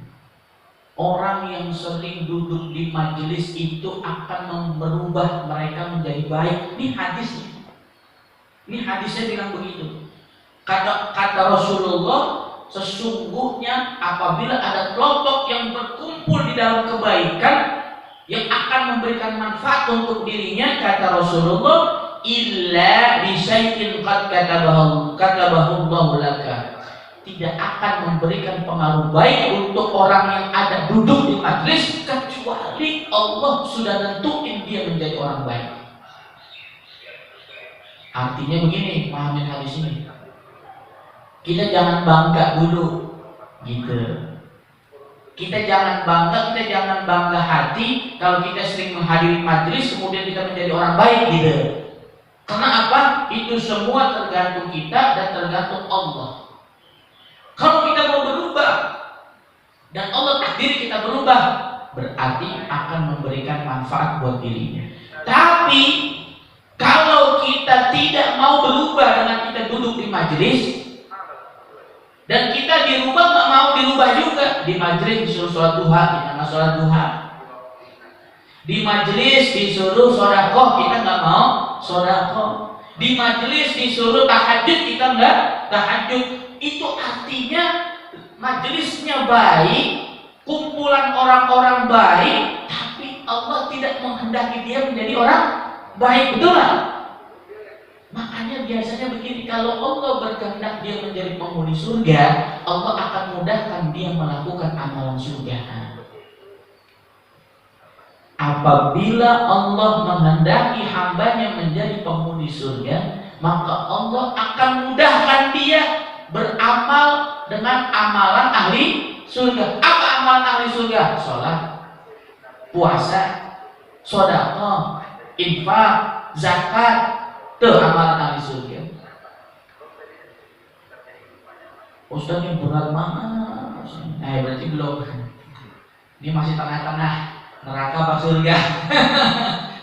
orang yang sering duduk di majelis itu akan merubah mereka menjadi baik. Ini hadisnya. Ini hadisnya bilang begitu. Kata Rasulullah, sesungguhnya apabila ada kelompok yang berkumpul di dalam kebaikan yang akan memberikan manfaat untuk dirinya, kata Rasulullah, illa bisyai'in qad katabahu Allahu laka, tidak akan memberikan pengaruh baik untuk orang yang ada duduk di majlis kecuali Allah sudah nentuin dia menjadi orang baik. Artinya begini, pahamin hadis ini. Kita jangan bangga dulu, gitu. Kita jangan bangga hati kalau kita sering menghadiri majelis kemudian kita menjadi orang baik, gitu. Karena apa? Itu semua tergantung kita dan tergantung Allah. Kalau kita mau berubah dan Allah takdir kita berubah, berarti akan memberikan manfaat buat dirinya. Tapi kalau kita tidak mau berubah dengan kita duduk di majelis, dan kita dirubah nggak mau dirubah juga, di majelis disuruh sholat duha, kita nggak sholat duha. Di majelis disuruh sodakoh, kita nggak mau sodakoh. Di majelis disuruh tahajud, kita nggak tahajud. Itu artinya majelisnya baik, kumpulan orang-orang baik, tapi Allah tidak menghendaki dia menjadi orang baik, betul nggak? Makanya biasanya begini, kalau Allah berkehendak dia menjadi penghuni surga, Allah akan mudahkan dia melakukan amalan surga. Apabila Allah menghendaki hambanya menjadi penghuni surga, maka Allah akan mudahkan dia beramal dengan amalan ahli surga. Apa amalan ahli surga? Sholat, puasa, sedekah, infak, zakat. Itu amalan ahli surga. Ustaz yang berat mana? Berarti belum. Ini masih tengah-tengah, neraka apa surga?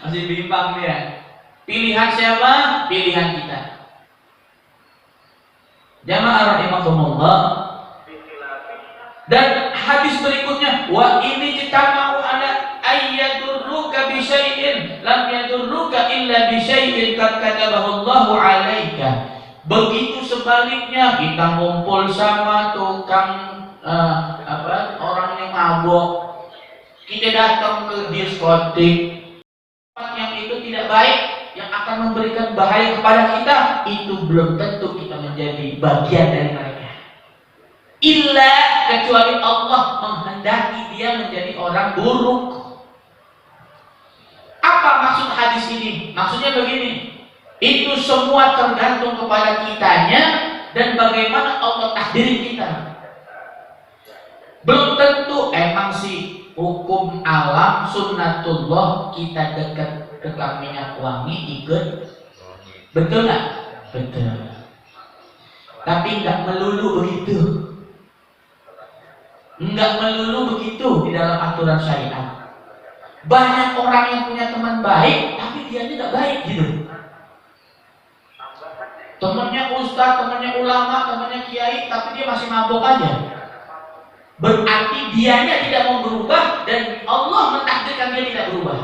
Masih bimbang dia. Pilihan siapa? Pilihan kita. Jamaah rahimakumullah. Dan hadis berikutnya, wa ini jitama'u ala ayyadurruka bisyai'in lam yadurruka illa bisyai'in qad katabahu Allahu 'alaika. Begitu sebaliknya, kita ngumpul sama tukang orang yang mabok, kita datang ke diskotik, yang itu tidak baik, yang akan memberikan bahaya kepada kita, itu belum tentu kita menjadi bagian dari mereka. Illa, kecuali Allah menghendaki dia menjadi orang buruk. Apa maksud hadis ini? Maksudnya begini, itu semua tergantung kepada kitanya dan bagaimana Allah takdiri kita. Belum tentu, emang sih hukum alam sunnatullah kita dekat minyak wangi ikut, betul nggak? Betul. Tapi nggak melulu begitu. Nggak melulu begitu di dalam aturan syariat. Banyak orang yang punya teman baik, tapi dia tidak baik gitu. Temannya ustaz, temannya ulama, temannya kiai, tapi dia masih mabok aja. Berarti dianya tidak mau berubah dan Allah mentakdirkan dia tidak berubah.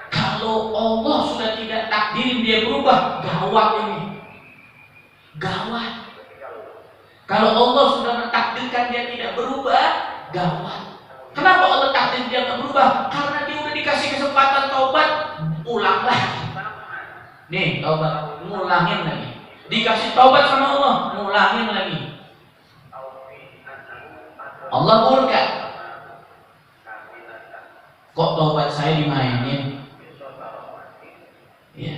Kalau Allah sudah tidak takdirin dia berubah, gawat ini. Gawat. Kalau Allah sudah mentakdirkan dia tidak berubah, gawat. Kenapa Allah takdir dia tidak berubah? Karena dia udah dikasih kesempatan taubat, ulang lagi. Nih, taubat, ngulangin lagi. Dikasih taubat sama Allah, ngulangin lagi. Allah murka. Kok taubat saya dimainin? Ya.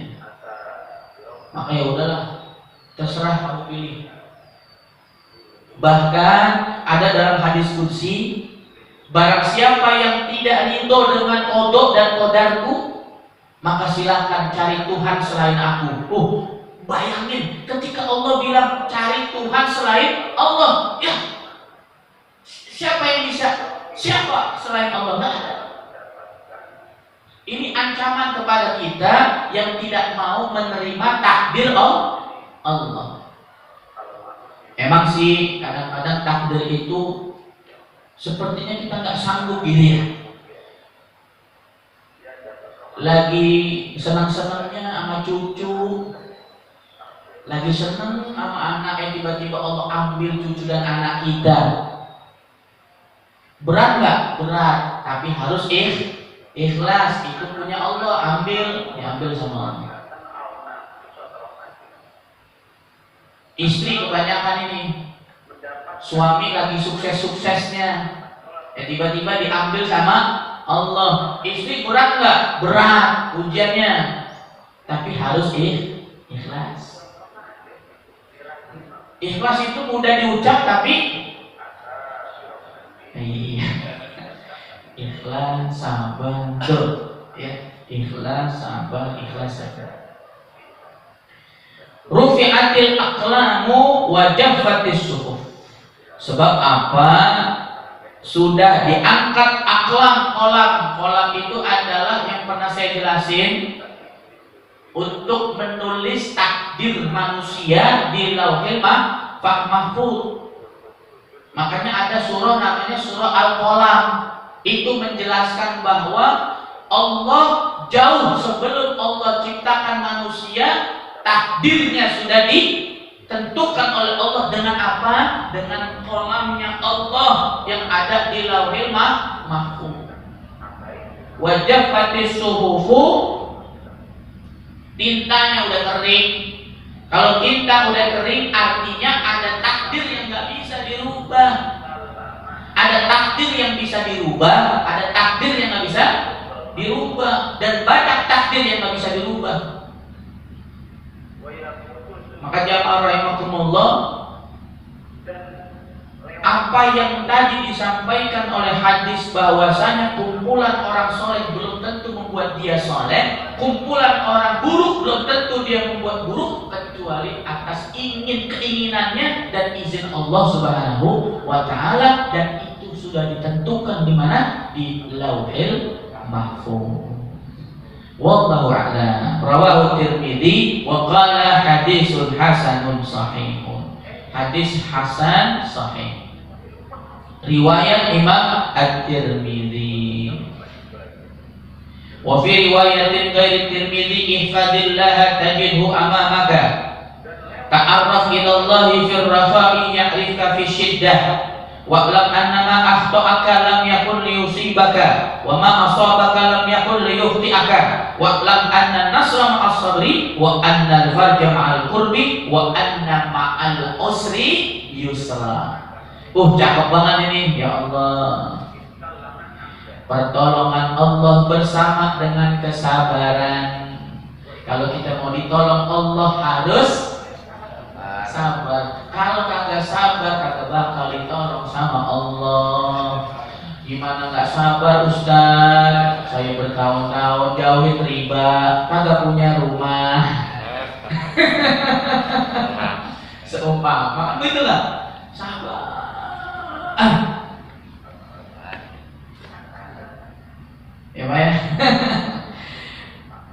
Maka ya udahlah, terserah kamu pilih. Bahkan ada dalam hadis qudsi, barang siapa yang tidak ridho dengan qada dan qadarku, maka silahkan cari Tuhan selain aku. Bayangin ketika Allah bilang cari Tuhan selain Allah, ya siapa yang bisa? Siapa selain Allah? Nggak ada. Ini ancaman kepada kita yang tidak mau menerima takdir Allah. Emang sih kadang-kadang takdir itu sepertinya kita nggak sanggup gitu ya. Lagi senang-senangnya sama cucu, lagi seneng sama anak yang tiba-tiba Allah ambil cucu dan anak kita. Berat nggak? Berat, tapi harus ikhlas. Itu punya Allah, diambil sama Allah. Istri kebanyakan ini, suami lagi sukses-suksesnya, tiba-tiba diambil sama Allah. Istri berat nggak? Berat ujiannya, tapi harus ikhlas. Ikhlas itu mudah diucap tapi ikhlas, sabar, ikhlas, sabar, ikhlas sabar. Rufi'atil aqlamu wa jaffatis suhuf. Sebab apa? Sudah diangkat aqlam, kolam itu adalah yang pernah saya jelasin untuk menulis takdir manusia di Lauhil Mahfuz. Makanya ada surah namanya surah Al-Qalam. Itu menjelaskan bahwa Allah jauh sebelum Allah ciptakan manusia, takdirnya sudah ditentukan oleh Allah dengan apa? Dengan qalamnya Allah yang ada di Lauhil Mahfuz. Wa jaffatis suhufu, tintanya udah kering. Kalau tinta udah kering artinya ada takdir yang nggak bisa dirubah. Ada takdir yang bisa dirubah, ada takdir yang nggak bisa dirubah, dan banyak takdir yang nggak bisa dirubah. Maka jamaah rahimakumullah, apa yang tadi disampaikan oleh hadis bahwasanya kumpulan orang soleh belum tentu membuat dia soleh, kumpulan orang buruk belum tentu dia membuat buruk, kecuali atas keinginannya dan izin Allah Subhanahu wa Ta'ala, dan itu sudah ditentukan di mana? Di Lauhil Mahfuz. Wallahu a'lam. Rawahu Tirmidzi wa qala hadisun hasanun sahihun. Hadis hasan sahih. Riwayat Imam At-Tirmidzi. Wa fi riwayatin ghairi Tirmidzi, ihfadillah tajidhu amamaka. Ta'arraf ila Allah fi ar-rafa'i ya'rifka fi syiddah. Wa'lam annama akhta'aka lam yakun liyusibaka wa ma asabaka lam yakun liyukhti'aka. Wa'lam anna nasra ma'as sabri wa anna al-farja ma'al qurbi wa anna ma'al usri yusra. Cakep banget ini, ya Allah. Pertolongan Allah bersama dengan kesabaran. Kalau kita mau ditolong Allah harus sabar. Kalau kagak sabar kagak bakal ditolong sama Allah. Gimana nggak sabar Ustaz? Saya bertahun-tahun jauhin riba, kagak punya rumah. Seumpama begitulah. Sabar. Ya Pak ya.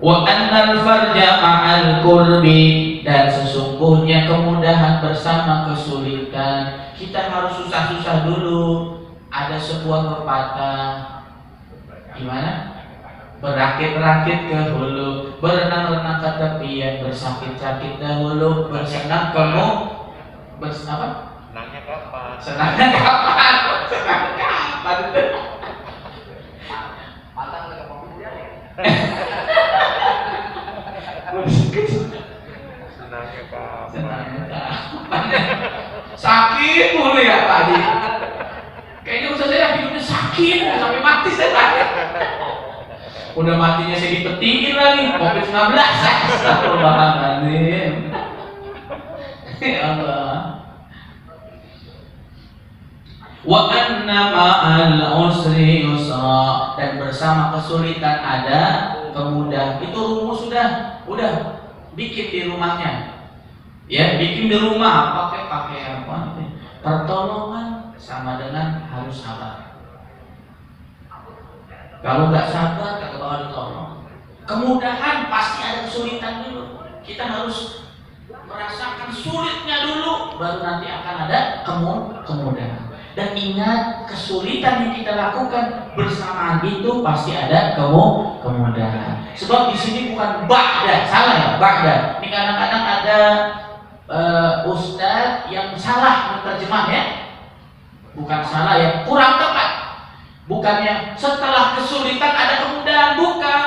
Wa annal farja ma'al qurbi, dan sesungguhnya kemudahan bersama kesulitan. Kita harus susah-susah dulu. Ada sebuah pepatah, gimana? Berakit-rakit ke hulu, berenang-renang ke tepian, bersakit-sakit dahulu, bersenang kamu apa? Senangnya kapan? Senangnya kapan? Senangnya kapan? Matang ke pembelian ya? Senangnya kapan? Senangnya kapan? Sakit mulu ya tadi. Kayaknya usaha saya hidupnya sakit sampai mati saya tadi. Udah matinya saya dipetiin lagi, COVID-19. Astagfirullahaladzim. Ya Allah. Wa anna ma'al usri yusra, dan bersama kesulitan ada kemudahan. Itu rumus udah bikin di rumahnya. Ya, bikin di rumah pakai apa? Pertolongan sama dengan harus sabar. Kalau nggak sabar kagak bakal ditolong. Kemudahan pasti ada kesulitan dulu. Kita harus merasakan sulitnya dulu, baru nanti akan ada kemudahan. Dan ingat, kesulitan yang kita lakukan bersamaan itu pasti ada kemudahan. Sebab di sini bukan ba'da, salah ya, ba'da. Ini kadang-kadang ada ustadz yang salah menerjemahnya, bukan salah yang kurang tepat, bukannya setelah kesulitan ada kemudahan, bukan,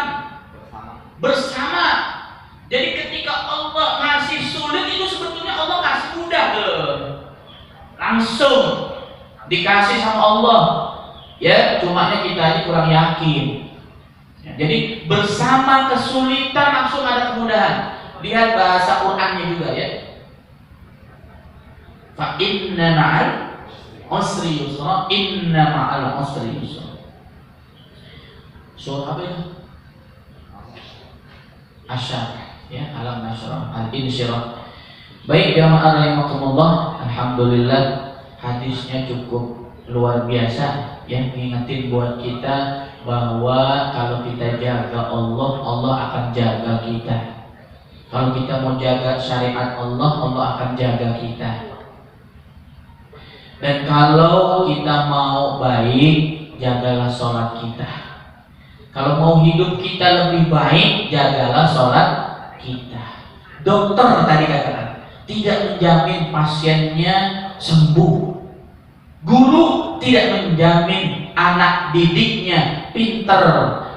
bersama. Jadi ketika Allah ngasih sulit itu sebetulnya Allah ngasih mudah langsung dikasih sama Allah ya, cumanya kita ini kurang yakin. Jadi bersama kesulitan langsung ada kemudahan. Lihat bahasa Qur'annya juga ya. Fa inna ma'al usri yusra, inna ma'al usri yusra. Surah apa itu? Asyar ya, alam nasrah, al-insyirah. Baik jamaah rahimakumullah, alhamdulillah hadisnya cukup luar biasa ya, ngingetin buat kita bahwa kalau kita jaga Allah, Allah akan jaga kita. Kalau kita mau jaga syariat Allah, Allah akan jaga kita. Dan kalau kita mau baik, jagalah sholat kita. Kalau mau hidup kita lebih baik, jagalah sholat kita. Dokter tadi katakan tidak menjamin pasiennya sembuh. Guru tidak menjamin anak didiknya pintar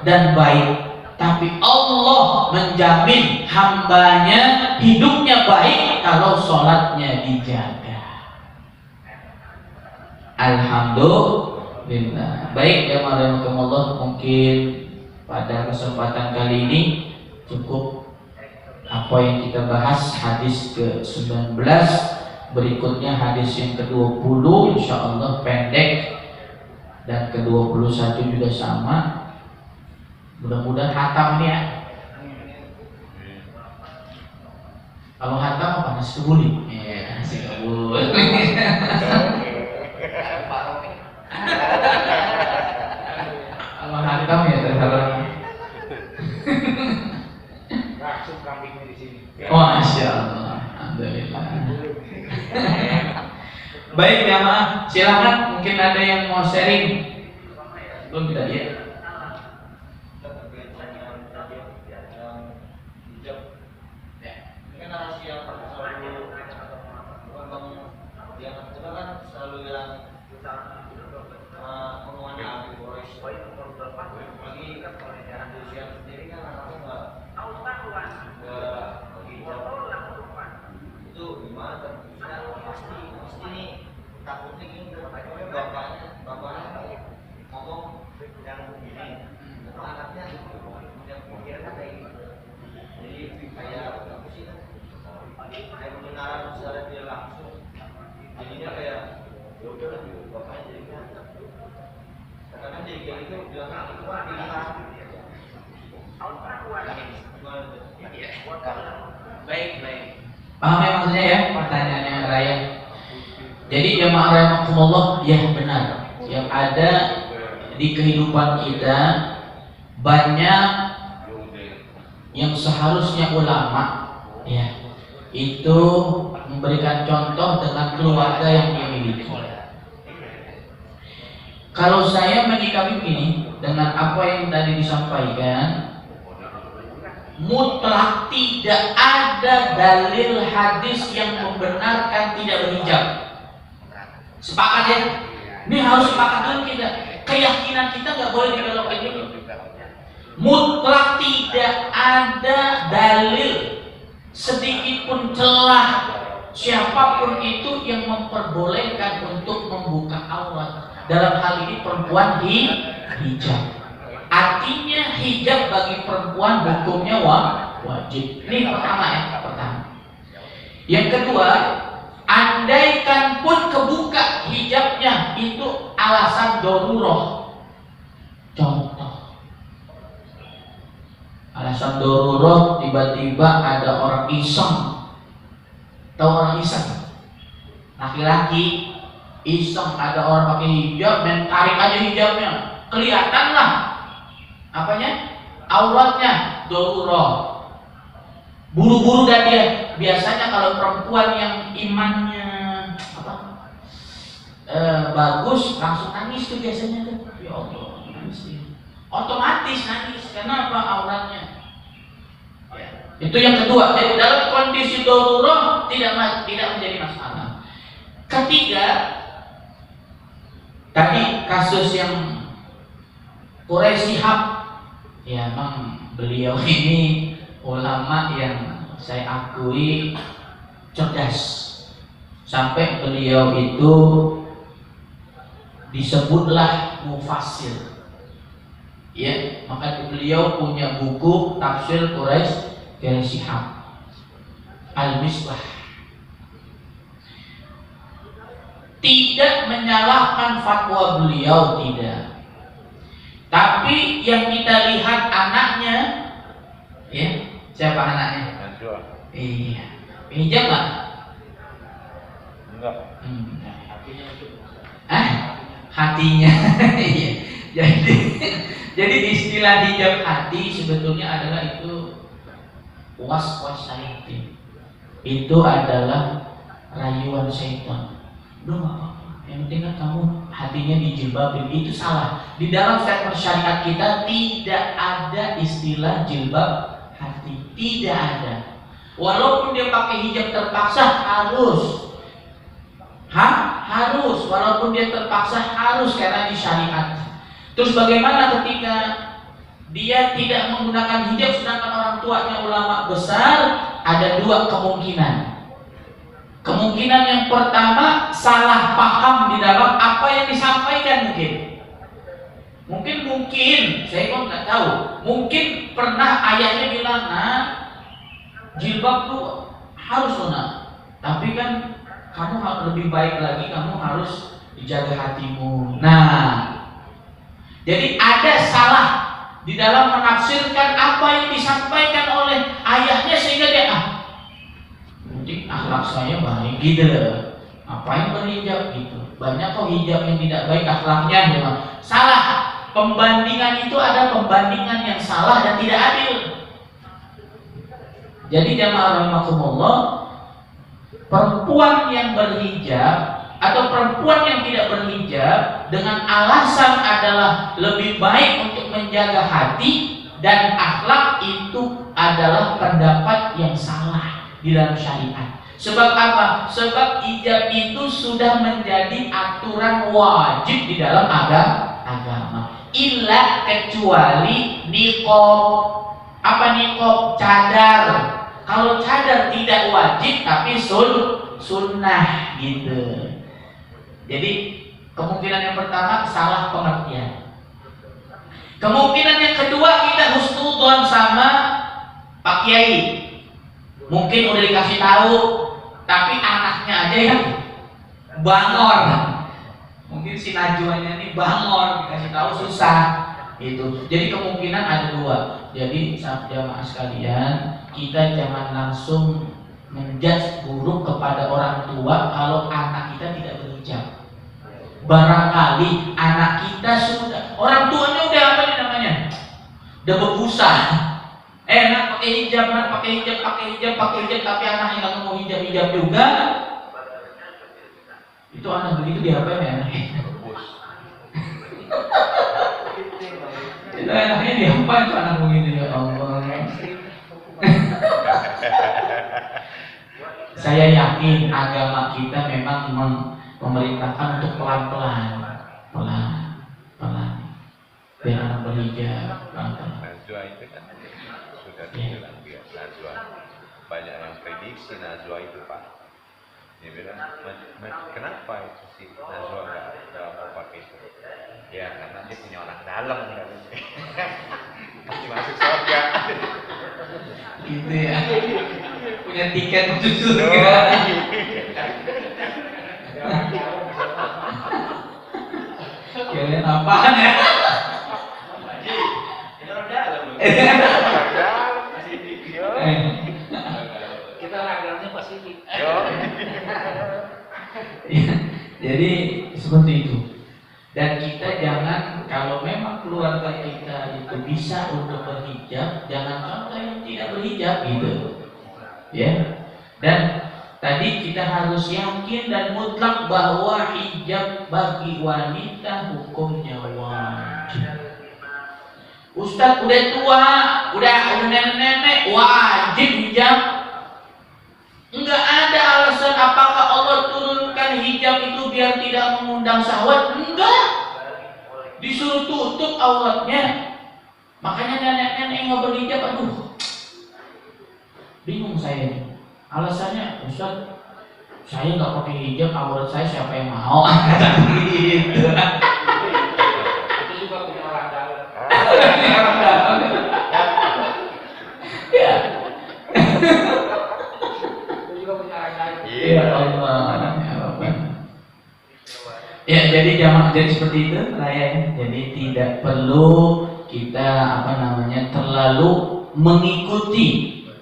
dan baik, tapi Allah menjamin hambanya hidupnya baik kalau sholatnya dijaga. Alhamdulillah. Baik ya warahmatullah, mungkin pada kesempatan kali ini cukup apa yang kita bahas hadis ke-19. Berikutnya hadis yang ke-20 insyaallah pendek, dan ke-21 juga sama. Mudah-mudahan hatam ini ya. Kalau hatam apa? Nasi kebuli. Iya, nasi kebuli. Kalau hatam ya terhalang. Langsung kambingnya di sini. Oh, Masya Allah. Alhamdulillah. Baik ya maaf, silakan mungkin ada yang mau sharing. Belum tadi ya. Ini kan narasi yang selalu selalu yang menguatkan Abi Quraisy. Lagi Indonesia sendiri kan anaknya nggak itu gimana? Pasti nih takutnya gini, bapaknya ngomong yang begini, itu anaknya yang mikirnya kan kayak gitu. Jadi kayak apa sih? Kayak kebenaran secara tidak langsung. Jadinya kayak ya udah lah, bapaknya jadinya kadang jadi kayak gitu, bilang itu kan pilihan. Baik. Paham ya maksudnya ya pertanyaannya Raya. Jadi jamaah rahimakumullah, ya benar. Yang ada di kehidupan kita banyak yang seharusnya ulama ya itu memberikan contoh dengan keluarga yang dimiliki. Kalau saya menyikapi begini dengan apa yang tadi disampaikan, mutlak tidak ada dalil hadis yang membenarkan tidak berhijab. Sepakat ya? Ini harus sepakat dulu kita. Keyakinan kita nggak boleh dibelokkan ini. Mutlak tidak ada dalil sedikit pun celah siapapun itu yang memperbolehkan untuk membuka aurat. Dalam hal ini perempuan hijab. Artinya hijab bagi perempuan hukumnya wajib. Ini pertama ya, pertama. Yang kedua, andaikan pun kebuka hijabnya itu alasan darurat. Contoh, alasan darurat tiba-tiba ada orang iseng. Tahu orang iseng? Laki-laki iseng ada orang pakai hijab dan tarik aja hijabnya, kelihatan lah apanya? Auratnya, darurat. Buru-buru dan dia. Biasanya kalau perempuan yang imannya bagus langsung nangis tuh biasanya tuh. Ya Allah, nangis dia. Otomatis nangis. Kenapa? Auratnya. Ya. Itu yang kedua. Jadi dalam kondisi darurat tidak menjadi masalah. Ketiga, tadi kasus yang Quraisy Shihab, ya memang beliau ini ulama yang saya akui cerdas. Sampai beliau itu disebutlah mufassir. Ya, maka beliau punya buku tafsir Quraisy Shihab Al-Misbah. Tidak menyalahkan fatwa beliau, tidak. Tapi yang kita lihat anaknya, ya, siapa anaknya? Najwa. Iya, hijab nggak? Enggak. Hatinya. Iya. Jadi istilah hijab hati sebetulnya adalah itu was-was syaitan. Itu adalah rayuan syaitan. Udah nggak apa-apa. Yang penting kan kamu hatinya dijilbabin. Itu salah. Di dalam statement syariat kita tidak ada istilah jilbab hati. Tidak ada. Walaupun dia pakai hijab terpaksa harus. Harus. Walaupun dia terpaksa harus karena di syariat. Terus bagaimana ketika dia tidak menggunakan hijab sedangkan orang tuanya ulama besar? Ada dua kemungkinan. Kemungkinan yang pertama salah paham di dalam apa yang disampaikan mungkin saya kok nggak tahu. Mungkin pernah ayahnya bilang, nah jilbab tuh harus sunat, tapi kan kamu lebih baik lagi kamu harus dijaga hatimu. Nah, jadi ada salah di dalam menafsirkan apa yang disampaikan oleh ayahnya sehingga dia mungkin akhlak saya baik gitu, ngapain berhijab gitu. Banyak kok hijab yang tidak baik akhlaknya, ya. Salah. Pembandingan itu ada pembandingan yang salah dan tidak adil. Jadi jamaah rahimakumullah, perempuan yang berhijab atau perempuan yang tidak berhijab dengan alasan adalah lebih baik untuk menjaga hati dan akhlak, itu adalah pendapat yang salah di dalam syariat. Sebab apa? Sebab hijab itu sudah menjadi aturan wajib di dalam agama. Illa kecuali niqab. Apa niqab? Cadar. Kalau cadar tidak wajib tapi sunnah gitu. Jadi kemungkinan yang pertama salah pengertian. Kemungkinan yang kedua kita husnudzon sama Pak Kiai. Mungkin udah dikasih tahu, tapi anaknya aja yang bangor. Mungkin si Najwanya ini bangor, dikasih tahu susah. Itu. Jadi kemungkinan ada dua. Jadi jamaah sekalian, kita jangan langsung menjudge buruk kepada orang tua kalau anak kita tidak berhijab. Barangkali anak kita sudah, orang tuanya udah apa namanya? Udah berbusa. Enak pakai hijab, pakai hijab, tapi anaknya nggak mau hijab juga. Itu anak begitu diapain ya anaknya? Itu anaknya diapain tuh anak begitu, ya Allah. Saya yakin agama kita memang memerintahkan untuk pelan-pelan, biar anak berhijab, pelan-pelan. Najwa itu kan sudah dibilang dia Najwa. Banyak yang prediksi Najwa itu Pak. Dia bilang, kenapa itu si Najwa nggak mau pakai itu? Ya karena dia punya orang dalam kan. Pasti masuk surga. Gitu ya. Punya tiket untuk surga. Kalian apaan ya? Kita ragamnya Pasifik. Jadi seperti itu. Dan kita jangan, kalau memang keluarga kita itu bisa untuk berhijab, jangan contoh yang tidak berhijab gitu. Ya. Dan tadi kita harus yakin dan mutlak bahwa hijab bagi wanita hukumnya wajib. Ustaz udah tua, udah nenek-nenek, wajib auratnya. Makanya nenek-nenek nggak berhijab, aduh, bingung saya. Alasannya, Ustaz, saya nggak pakai hijab, aurat saya siapa yang mau? Gitu. Itu juga punya orang dalam. Ya. Itu juga punya orang dalam. Ya Allah. Ya, jadi jamaah, jadi seperti itu raya. Jadi tidak perlu kita terlalu mengikuti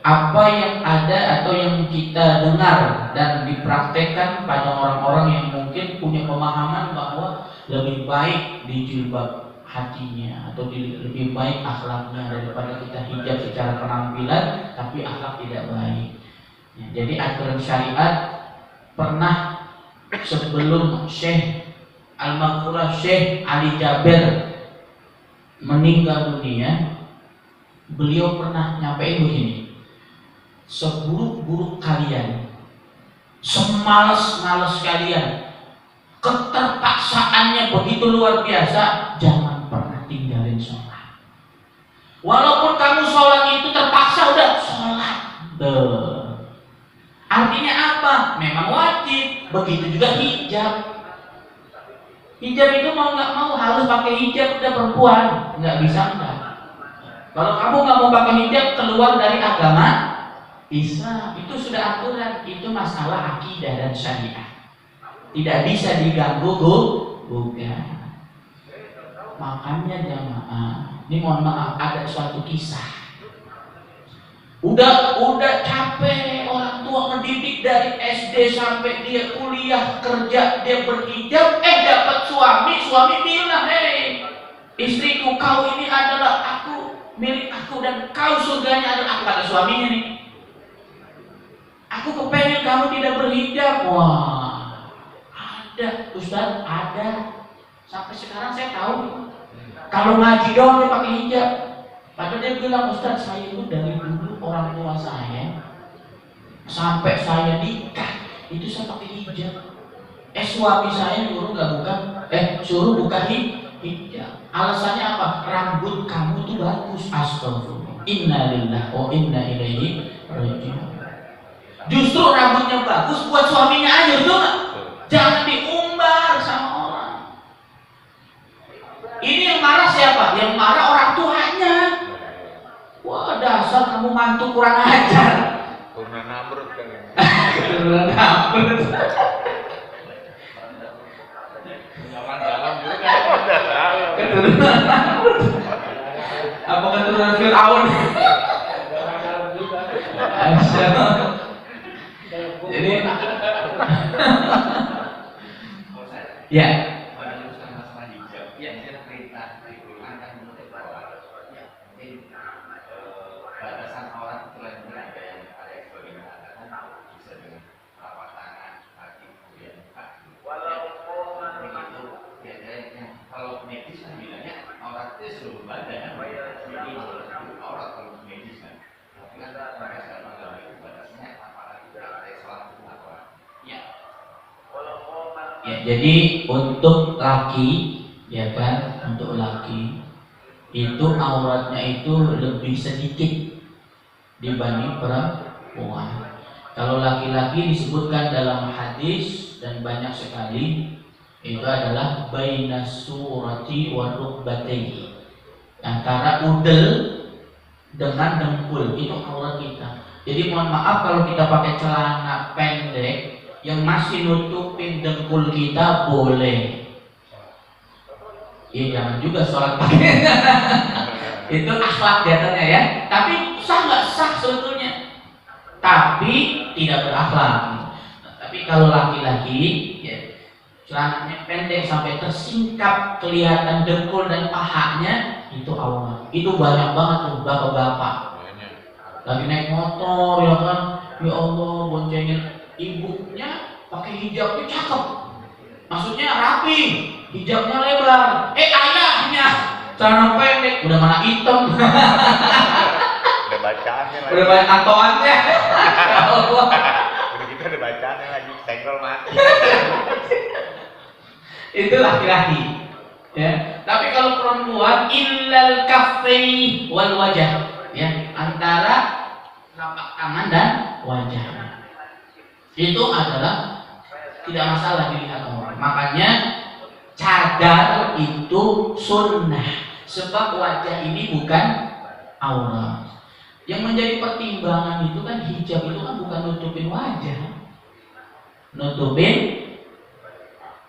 apa yang ada atau yang kita dengar dan dipraktekkan pada orang-orang yang mungkin punya pemahaman bahwa lebih baik dijilbab hatinya atau lebih baik akhlaknya daripada kita hijab secara penampilan tapi akhlak tidak baik. Ya, jadi aturan syariat pernah sebelum Syekh Al-Maghfurah Syekh Ali Jaber meninggal dunia, beliau pernah nyampein begini, seburuk-buruk kalian, semales-males kalian, keterpaksaannya begitu luar biasa, jangan pernah tinggalin sholat. Walaupun kamu sholat itu terpaksa, udah sholat. Artinya apa? Memang wajib. Begitu juga hijab. Hijab itu mau nggak mau harus pakai hijab, udah perempuan, nggak bisa enggak. Kalau kamu nggak mau pakai hijab, keluar dari agama Islam, itu sudah aturan, itu masalah akidah dan syariat, tidak bisa diganggu bukan. Makanya jamaah, ini mohon maaf, ada suatu kisah. Udah capek orang tua mendidik dari SD sampai dia kuliah, kerja, dia berhijab, dapat suami bilang, hei istriku, kau ini adalah aku, milik aku, dan kau surganya adalah aku. Kata suaminya nih, aku kepengen kamu tidak berhijab. Wah, ada Ustaz, ada. Sampai sekarang saya tahu kalau ngaji dong dia pakai hijab. Padahal dia bilang, Ustaz, saya itu dari dulu orang tua saya sampai saya nikah itu saya pakai hijab. Suami saya suruh buka hijab. Alasannya apa? Rambut kamu tuh bagus. Astagfirullah. Inna lillahi wa inna ilaihi raji'un. Justru rambutnya bagus buat suaminya aja, betul nggak? Jangan diumbar sama orang. Ini yang marah siapa? Yang marah orang tuanya. Wah, dasar kamu mantu kurang ajar. Turunan Namrud kan. Turunan Namrud. Orang dalam juga. Keturunan Namrud. Apa keturunan Fir'aun? Orang dalam juga. Jadi ya. Meneruskan masalah hijab, yang saya perintah diperlukan menurut batasan aurat itu lain ada yang sebagai mengatakan bisa dengan telapak tangan, kaki, kemudian muka. Begitu biasanya kalau medis kan bilangnya aurat itu seluruh badan. Jadi aurat kalau medis kan. Tapi kan mereka sekarang mengalami batasnya apalagi dari sholat itu apa? Ya. Ya, jadi untuk laki, ya kan, untuk laki itu auratnya itu lebih sedikit dibanding perempuan. Kalau laki-laki disebutkan dalam hadis dan banyak sekali, itu adalah bainas surati wa rukbatayhi, antara udel dengan dengkul, itu aurat kita. Jadi mohon maaf kalau kita pakai celana pendek yang masih nutupin dengkul kita boleh. Ya jangan juga sholat pakai. Itu akhlak katanya ya. Tapi sah nggak sah sebetulnya. Tapi tidak berakhlak. Tapi kalau laki-laki, ya, celananya pendek sampai tersingkap kelihatan dengkul dan pahanya, itu aurat. Itu banyak banget tuh bapak-bapak. Lagi naik motor ya kan, ya Allah boncengin ibunya pakai hijabnya cakep, maksudnya rapi, hijabnya lebar. Ayahnya celana pendek, udah mana hitam. Udah bacaannya lagi. Udah banyak tatoannya. Ya Allah. Udah gitu ada bacaannya lagi, senggol mati. Itu laki-laki. Ya, tapi kalau perempuan illal kaffaini wal wajah, ya, antara telapak tangan dan wajah. Itu adalah tidak masalah dilihat orang. Makanya cadar itu sunnah, sebab wajah ini bukan aurat. Yang menjadi pertimbangan itu kan hijab itu kan bukan nutupin wajah, nutupin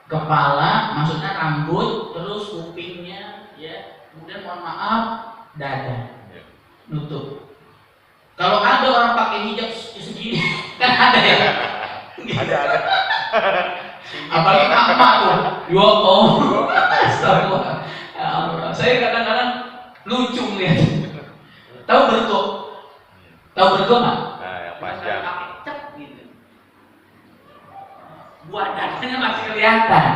kepala, maksudnya rambut, terus kupingnya, ya, kemudian mohon maaf dada, nutup. Kalau ada orang pakai hijab segini, kan ada ya? Ada. Apalagi emak tuh, ya Allah, astagfirullah. Ya Allah. Saya kadang-kadang lucu melihat. Tahu bergok? Tahu bergok nggak? Nah, yang panjang. Pakai cep gitu. Buat dadanya masih kelihatan.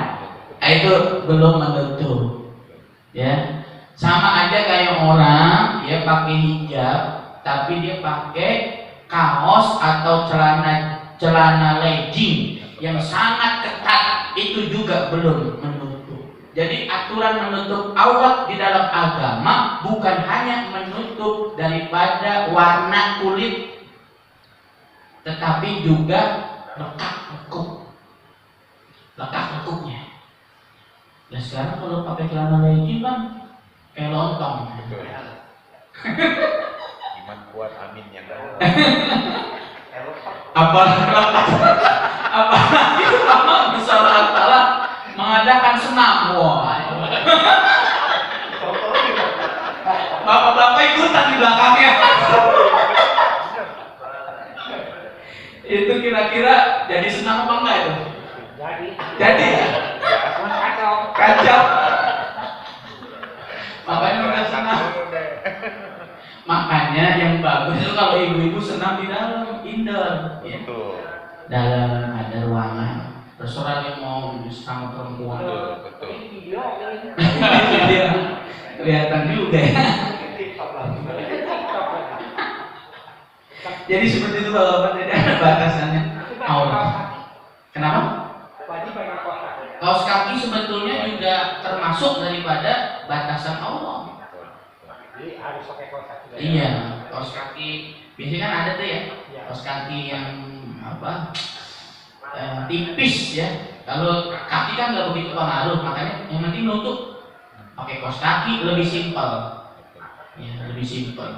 Nah, itu belum menutup. Ya, sama aja kayak orang ya pakai hijab, tapi dia pakai kaos atau celana legging yang sangat ketat, itu juga belum menutup. Jadi aturan menutup aurat di dalam agama bukan hanya menutup daripada warna kulit, tetapi juga lekuk-lekuknya. Nah sekarang kalau pakai celana legging kan kayak lontong. Betul. Iman kuat, amin yang ada. Apalagi Allah Subhanahu Ta'ala mengadakan senam. Bapak-bapak ikutan di belakangnya. Itu kira-kira jadi senam apa enggak itu? Jadi ya? Kacau. Makanya udah senam. Makanya yang bagus itu kalau ibu-ibu senam di dalam indoor, ya. Dalam ada ruangan. Terserah yang mau sama perempuan. Betul. Dia kelihatan juga ya. Jadi seperti itu kalau tidak ada batasannya. Aurat. Kenapa? Kaos kaki sebetulnya juga termasuk daripada batasan Allah. Jadi harus pakai kaos kaki. Iya, kaos kaki biasanya kan ada tuh ya, kaos kaki yang apa tipis ya. Kalau kaki kan nggak begitu pengaruh, makanya yang penting nutup. Pakai kaos kaki lebih simpel, ya lebih simpel.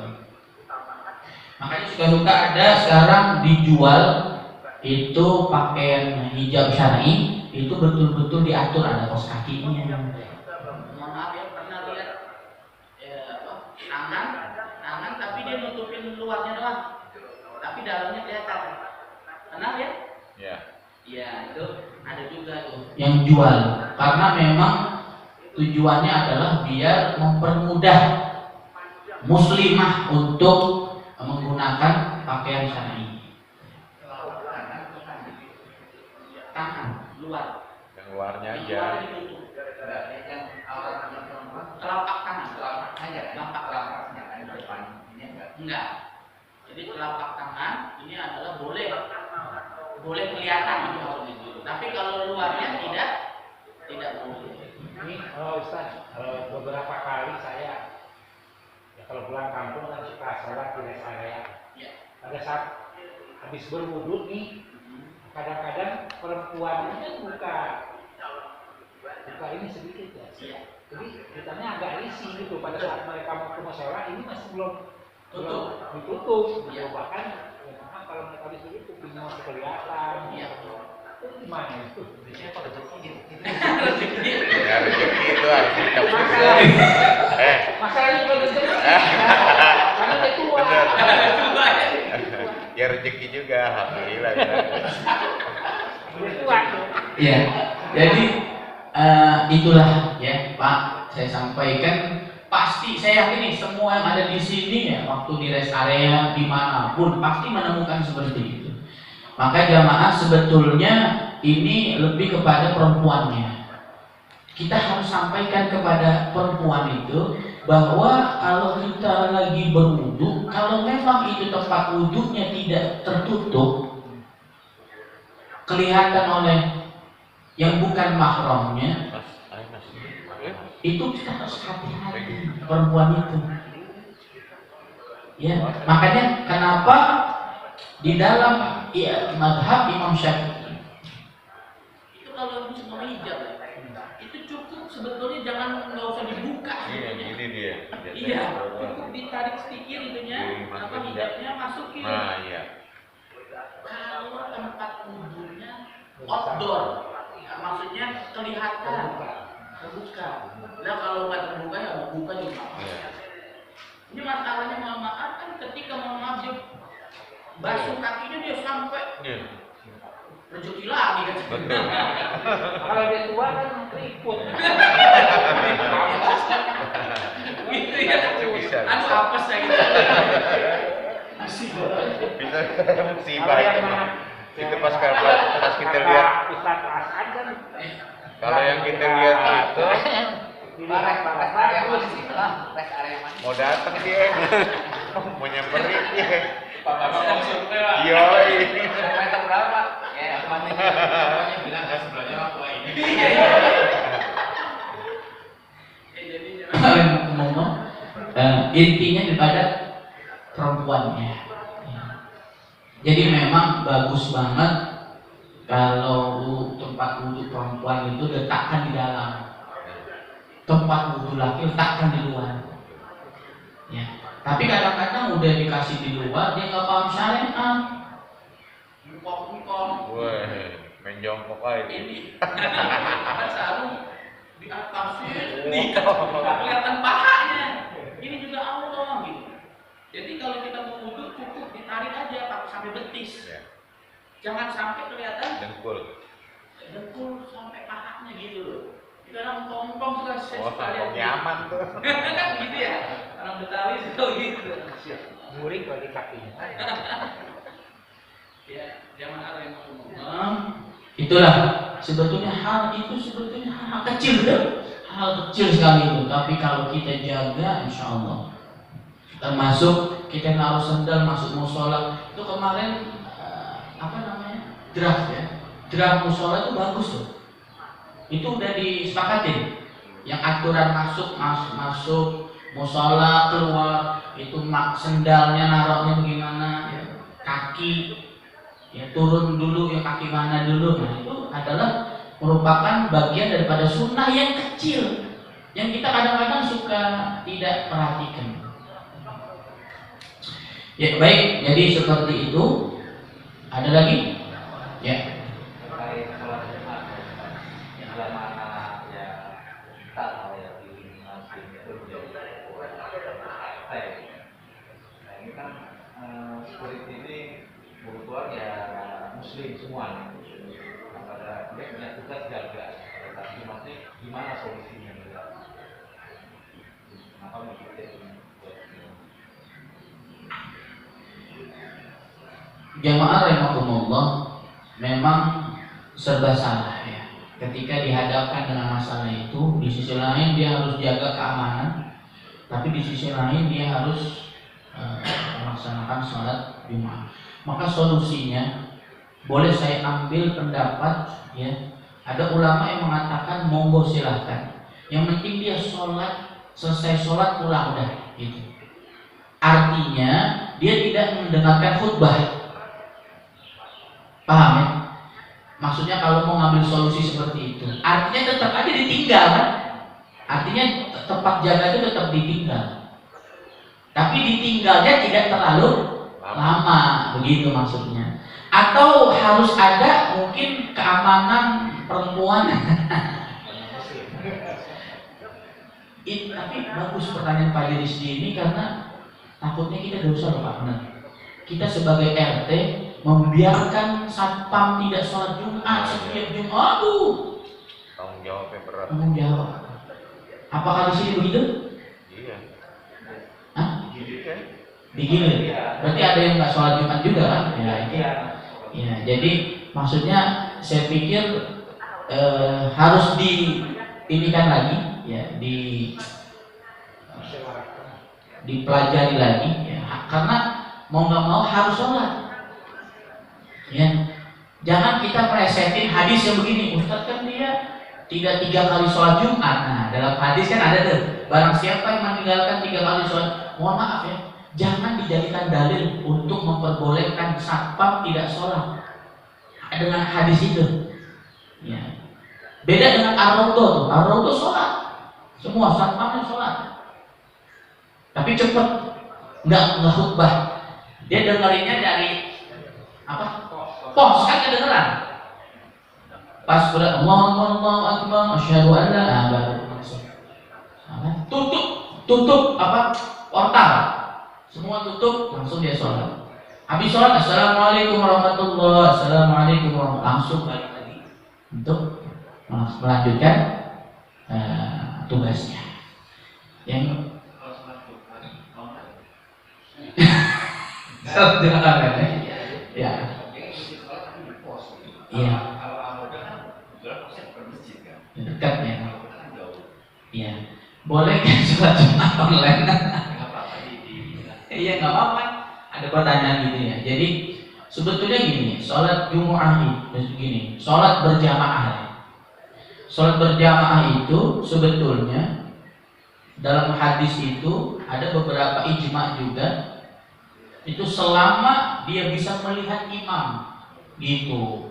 Makanya suka-suka ada sekarang dijual itu pakaian hijab syar'i itu betul-betul diatur, ada kaos kakinya. Mohon maaf ya, pernah lihat tangan tapi dia nutupin luarnya doang, tapi dalamnya kelihatan. Kenal ya? Ya. Iya, itu ada juga tuh yang jual, karena memang tujuannya adalah biar mempermudah muslimah untuk menggunakan pakaian syar'i. Tangan luar. Yang luarnya aja. Telapak tangan, telapak enggak. Jadi telapak tangan ini adalah boleh kelihatan gitu. Tapi kalau luarnya tidak boleh. Ini Ustaz, beberapa kali saya ya kalau pulang kampung kan suka sholat di rest area. Ya. Pada saat habis berwudu nih, kadang-kadang perempuan itu buka ini sedikit ya. Jadi kitanya agak risih gitu pada saat mereka mau ke mushola, ini masih belum ditutup. Ya. Bahkan ya, kalau mereka habis itu kupingnya masih kelihatan. Ya. Itu gimana itu? Ya rezeki itu harus dikasih. Masalahnya bukan rezeki. Karena dia tua. Ya rezeki juga, alhamdulillah. Dia tua. Iya. Jadi itulah ya Pak, saya sampaikan. Pasti saya yakin nih semua yang ada di sini ya, waktu di rest area dimanapun pasti menemukan seperti itu. Maka jamaah sebetulnya ini lebih kepada perempuannya. Kita harus sampaikan kepada perempuan itu bahwa kalau kita lagi berwudu, kalau memang itu tempat wudunya tidak tertutup, kelihatan oleh yang bukan mahramnya, Itu kita harus hati-hati perempuan itu. Ya, makanya kenapa di dalam mazhab Imam Syafi'i itu kalau mau hijab itu cukup sebetulnya, nggak usah dibuka. Iya, gini dia. Iya, cukup ditarik sedikit itunya, hijabnya masukin. Nah, iya. Kalau tempat wudhunya outdoor, ya, maksudnya kelihatan terbuka. Nah kalau nggak terbuka ya mau buka juga. Iya. Ini masalahnya mohon maaf kan ketika mau ngabdi basuh kakinya dia sampai rezeki lagi kan. Kalau dia tua kan keriput. Gitu ya. Bisa. Anu apa saya gitu. Bisa musibah itu pas kita lihat. Ustaz Asad kan. Kalau yang kita lihat itu mau datang dia, mau nyamperin dia. Yoi. Meter berapa? Ya, namanya bilang kan sebelahnya apa ini. Intinya daripada perempuannya. Jadi memang bagus banget kalau tempat wudhu perempuan itu letakkan di dalam. Tempat wudhu laki letakkan di luar. Ya. Tapi kadang-kadang udah dikasih di luar dia nggak paham syariat. Bungkong-bungkong. Wah, main jongkok aja. Ini kan sarung di atasin, nggak kelihatan pahanya. Ini juga Allah gitu. Jadi kalau kita mau wudhu cukup ditarik aja sampai betis. Ya. Jangan sampai kelihatan Dengkul sampai pahanya gitu loh. Dalam tongkong sudah sekalian nyaman tuh. kan gitu ya. Orang Betawi suka gitu. Muring kalau di kakinya. Ya, jangan ada yang ngomong. Itulah sebetulnya hal kecil deh. Hal kecil sekali itu. Tapi kalau kita jaga, insya Allah. Termasuk kita naruh sendal masuk musola. Itu kemarin draft ya. Draft musola itu bagus loh. Itu udah disepakatin. Yang aturan masuk musola, keluar itu sendalnya naruhnya bagaimana, ya, kaki ya turun dulu, ya kaki mana dulu. Nah itu adalah merupakan bagian daripada sunnah yang kecil yang kita kadang-kadang suka tidak perhatikan. Ya baik, jadi seperti itu. Ada lagi? Ya. Terkait sholat Jumat, yang mana ya kita tahu ya di masjid itu menjadi partai. Nah ini kan spirit ini kebetulan ya muslim semua. Pada dia punya tugas jaga. Tapi maksudnya gimana solusinya? Kenapa begitu? Jamaah rahimakumullah, memang serba salah ya. Ketika dihadapkan dengan masalah itu, di sisi lain dia harus jaga keamanan, tapi di sisi lain dia harus melaksanakan sholat Jumat. Maka solusinya boleh saya ambil pendapat ya. Ada ulama yang mengatakan monggo silahkan. Yang penting dia selesai sholat pulang udah gitu. Artinya dia tidak mendengarkan khutbah. Paham ya? Maksudnya kalau mau ngambil solusi seperti itu, artinya tetap aja ditinggal kan? Artinya tempat jaga itu tetap ditinggal. Tapi ditinggalnya tidak terlalu lama, begitu maksudnya. Atau harus ada mungkin keamanan perempuan. Tapi bagus pertanyaan Pak Rizdi ini karena takutnya kita dosa loh Pak. Benar. Kita sebagai RT membiarkan satpam tidak sholat Jumat setiap Jumat. Tanggung jawabnya berat. Tanggung jawab. Apakah di sini begitu? Iya. Hah? Iya. Digilir. Berarti ada yang nggak sholat Jumat juga kan? Ya, itu. Ya, jadi maksudnya saya pikir harus diinikan lagi, ya, dipelajari lagi, ya, karena mau nggak mau harus sholat. Ya, jangan kita melesetin hadis yang begini. Ustaz kan dia tidak 3 kali sholat Jumat. Nah, dalam hadis kan ada tuh, barang siapa yang meninggalkan 3 kali sholat, mohon maaf ya, jangan dijadikan dalil untuk memperbolehkan satpam tidak sholat dengan hadis itu. Ya. Beda dengan ar-raudhah tuh, ar-raudhah sholat, semua satpamnya sholat, tapi cepet, nggak khutbah, dia dengerinnya dari apa? Pos kan kedengeran. Pas udah Allahu Akbar, asyhadu an la ilaha illallah, tutup apa? Portal. Semua tutup, langsung dia sholat. Habis sholat, assalamualaikum warahmatullahi, assalamualaikum warahmatullahi, langsung balik lagi untuk melanjutkan tugasnya. Yang ya, iya. Dekatnya, iya. Boleh kan sholat Jumat online? Iya, nggak apa-apa. Ada pertanyaan gitu ya. Jadi sebetulnya gini, sholat Jumu'ah itu gini, sholat berjamaah. Sholat berjamaah itu sebetulnya dalam hadis itu ada beberapa ijma juga. Itu selama dia bisa melihat imam, gitu.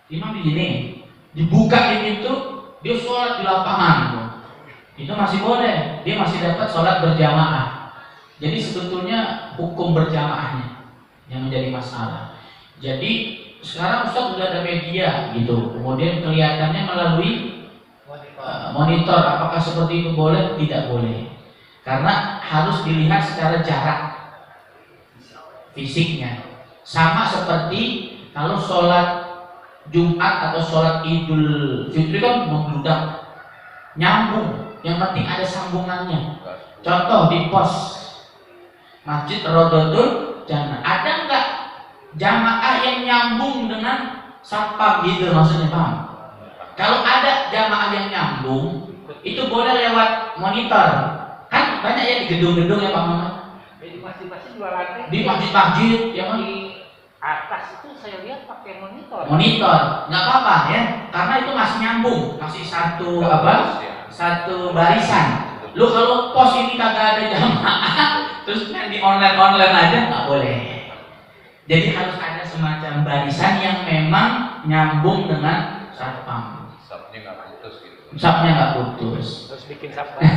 Imam di sini dibuka ini tuh dia sholat di lapangan, itu masih boleh, dia masih dapat sholat berjamaah. Jadi sebetulnya hukum berjamaahnya yang menjadi masalah. Jadi sekarang Ustaz sudah ada media gitu, kemudian kelihatannya melalui monitor, apakah seperti itu boleh? Tidak boleh, karena harus dilihat secara jarak fisiknya. Sama seperti kalau sholat Jumat atau sholat Idul Fitri kan membludak, nyambung, yang penting ada sambungannya. Contoh di pos Masjid Rodotul Jannah, ada nggak jamaah yang nyambung dengan satpam gitu, maksudnya paham? Kalau ada jamaah yang nyambung, itu boleh lewat monitor. Kan banyak ya di gedung-gedung ya Pak Muhammad. Di masjid-masjid 2 lantai. Di masjid-masjid yang di atas itu saya lihat pakai monitor. Monitor, nggak apa-apa ya, karena itu masih nyambung, masih satu satu barisan. Lu kalau pos ini kagak ada jamaah, terus di online aja nggak boleh. Jadi harus ada semacam barisan yang memang nyambung dengan satpam. Sapnya nggak putus gitu. Sapnya nggak putus. Terus bikin satpam.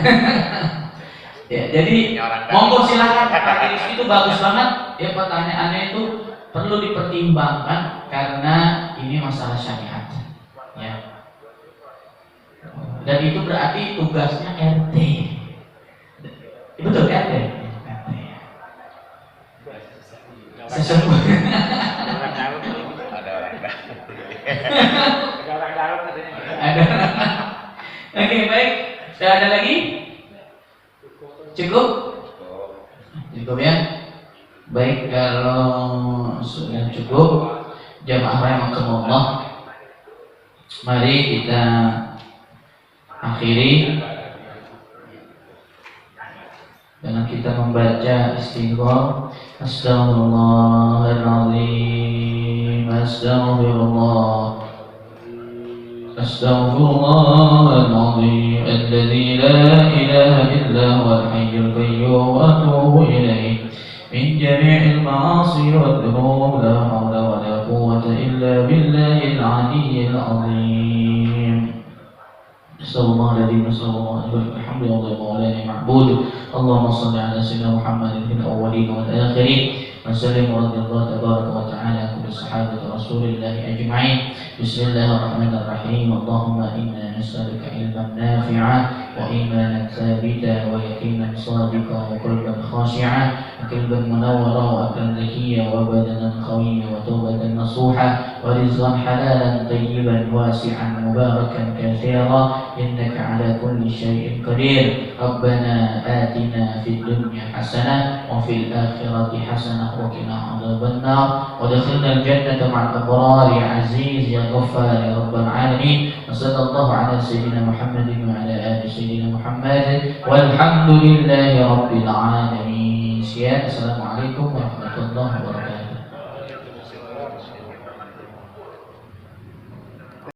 Ya, jadi monggo silakan Pak Iris, itu bagus banget ya, pertanyaannya itu perlu dipertimbangkan karena ini masalah syariat ya. Dan itu berarti tugasnya RT. Betul RT. Sesungguh Ada orang dalam katanya. ada. Oke, baik. Sudah ada lagi? Cukup? Cukup ya? Baik, kalau sudah cukup, jamaah rahimakumullah, mari kita akhiri dengan kita membaca istighfar. Astaghfirullahaladzim, astaghfirullah, astaghfirullahaladzim, alladzi la ilaha illa huwal hayyul qayyum wa atubu ilaih min jami'il ma'asi wal dhunub, la hawla wa la quwwata illa billahil aliyyil azim. Assalamualaikum warahmatullahi wabarakatuh. Alhamdulillah wa la ma'bud. Allahumma shalli ala sayyidina Muhammadin fil awwalin wal akhirin. Wa sallim wa radiyallahu tabaraka wa ta'ala kulli sahabati Rasulillah ajma'in. Bismillahirrahmanirrahim. Allahumma inna nas'aluka ilman nafi'an wa imanan thabita wa yaqinan sadiqan wa qalban khashi'an wa qalban munawwara wa aqlan zakiyya wa badanan qawiyya wa tawbatan nasuha wa rizqan halalan tayyiban wasi'an mubarakan katsira innaka ala kulli syai'in qadir. Rabbana atina fid dunya hasanah wa fil akhirati hasanah wa qina adzaban nar wa adkhilna al-jannata ma'al abrar ya aziz ya ghaffar ya rabbal alamin. Wa sallallahu ala sayyidina Muhammadin wa ala ali sayyidina Muhammad walhamdulillahi rabbil alamin. Assalamualaikum warahmatullahi wabarakatuh.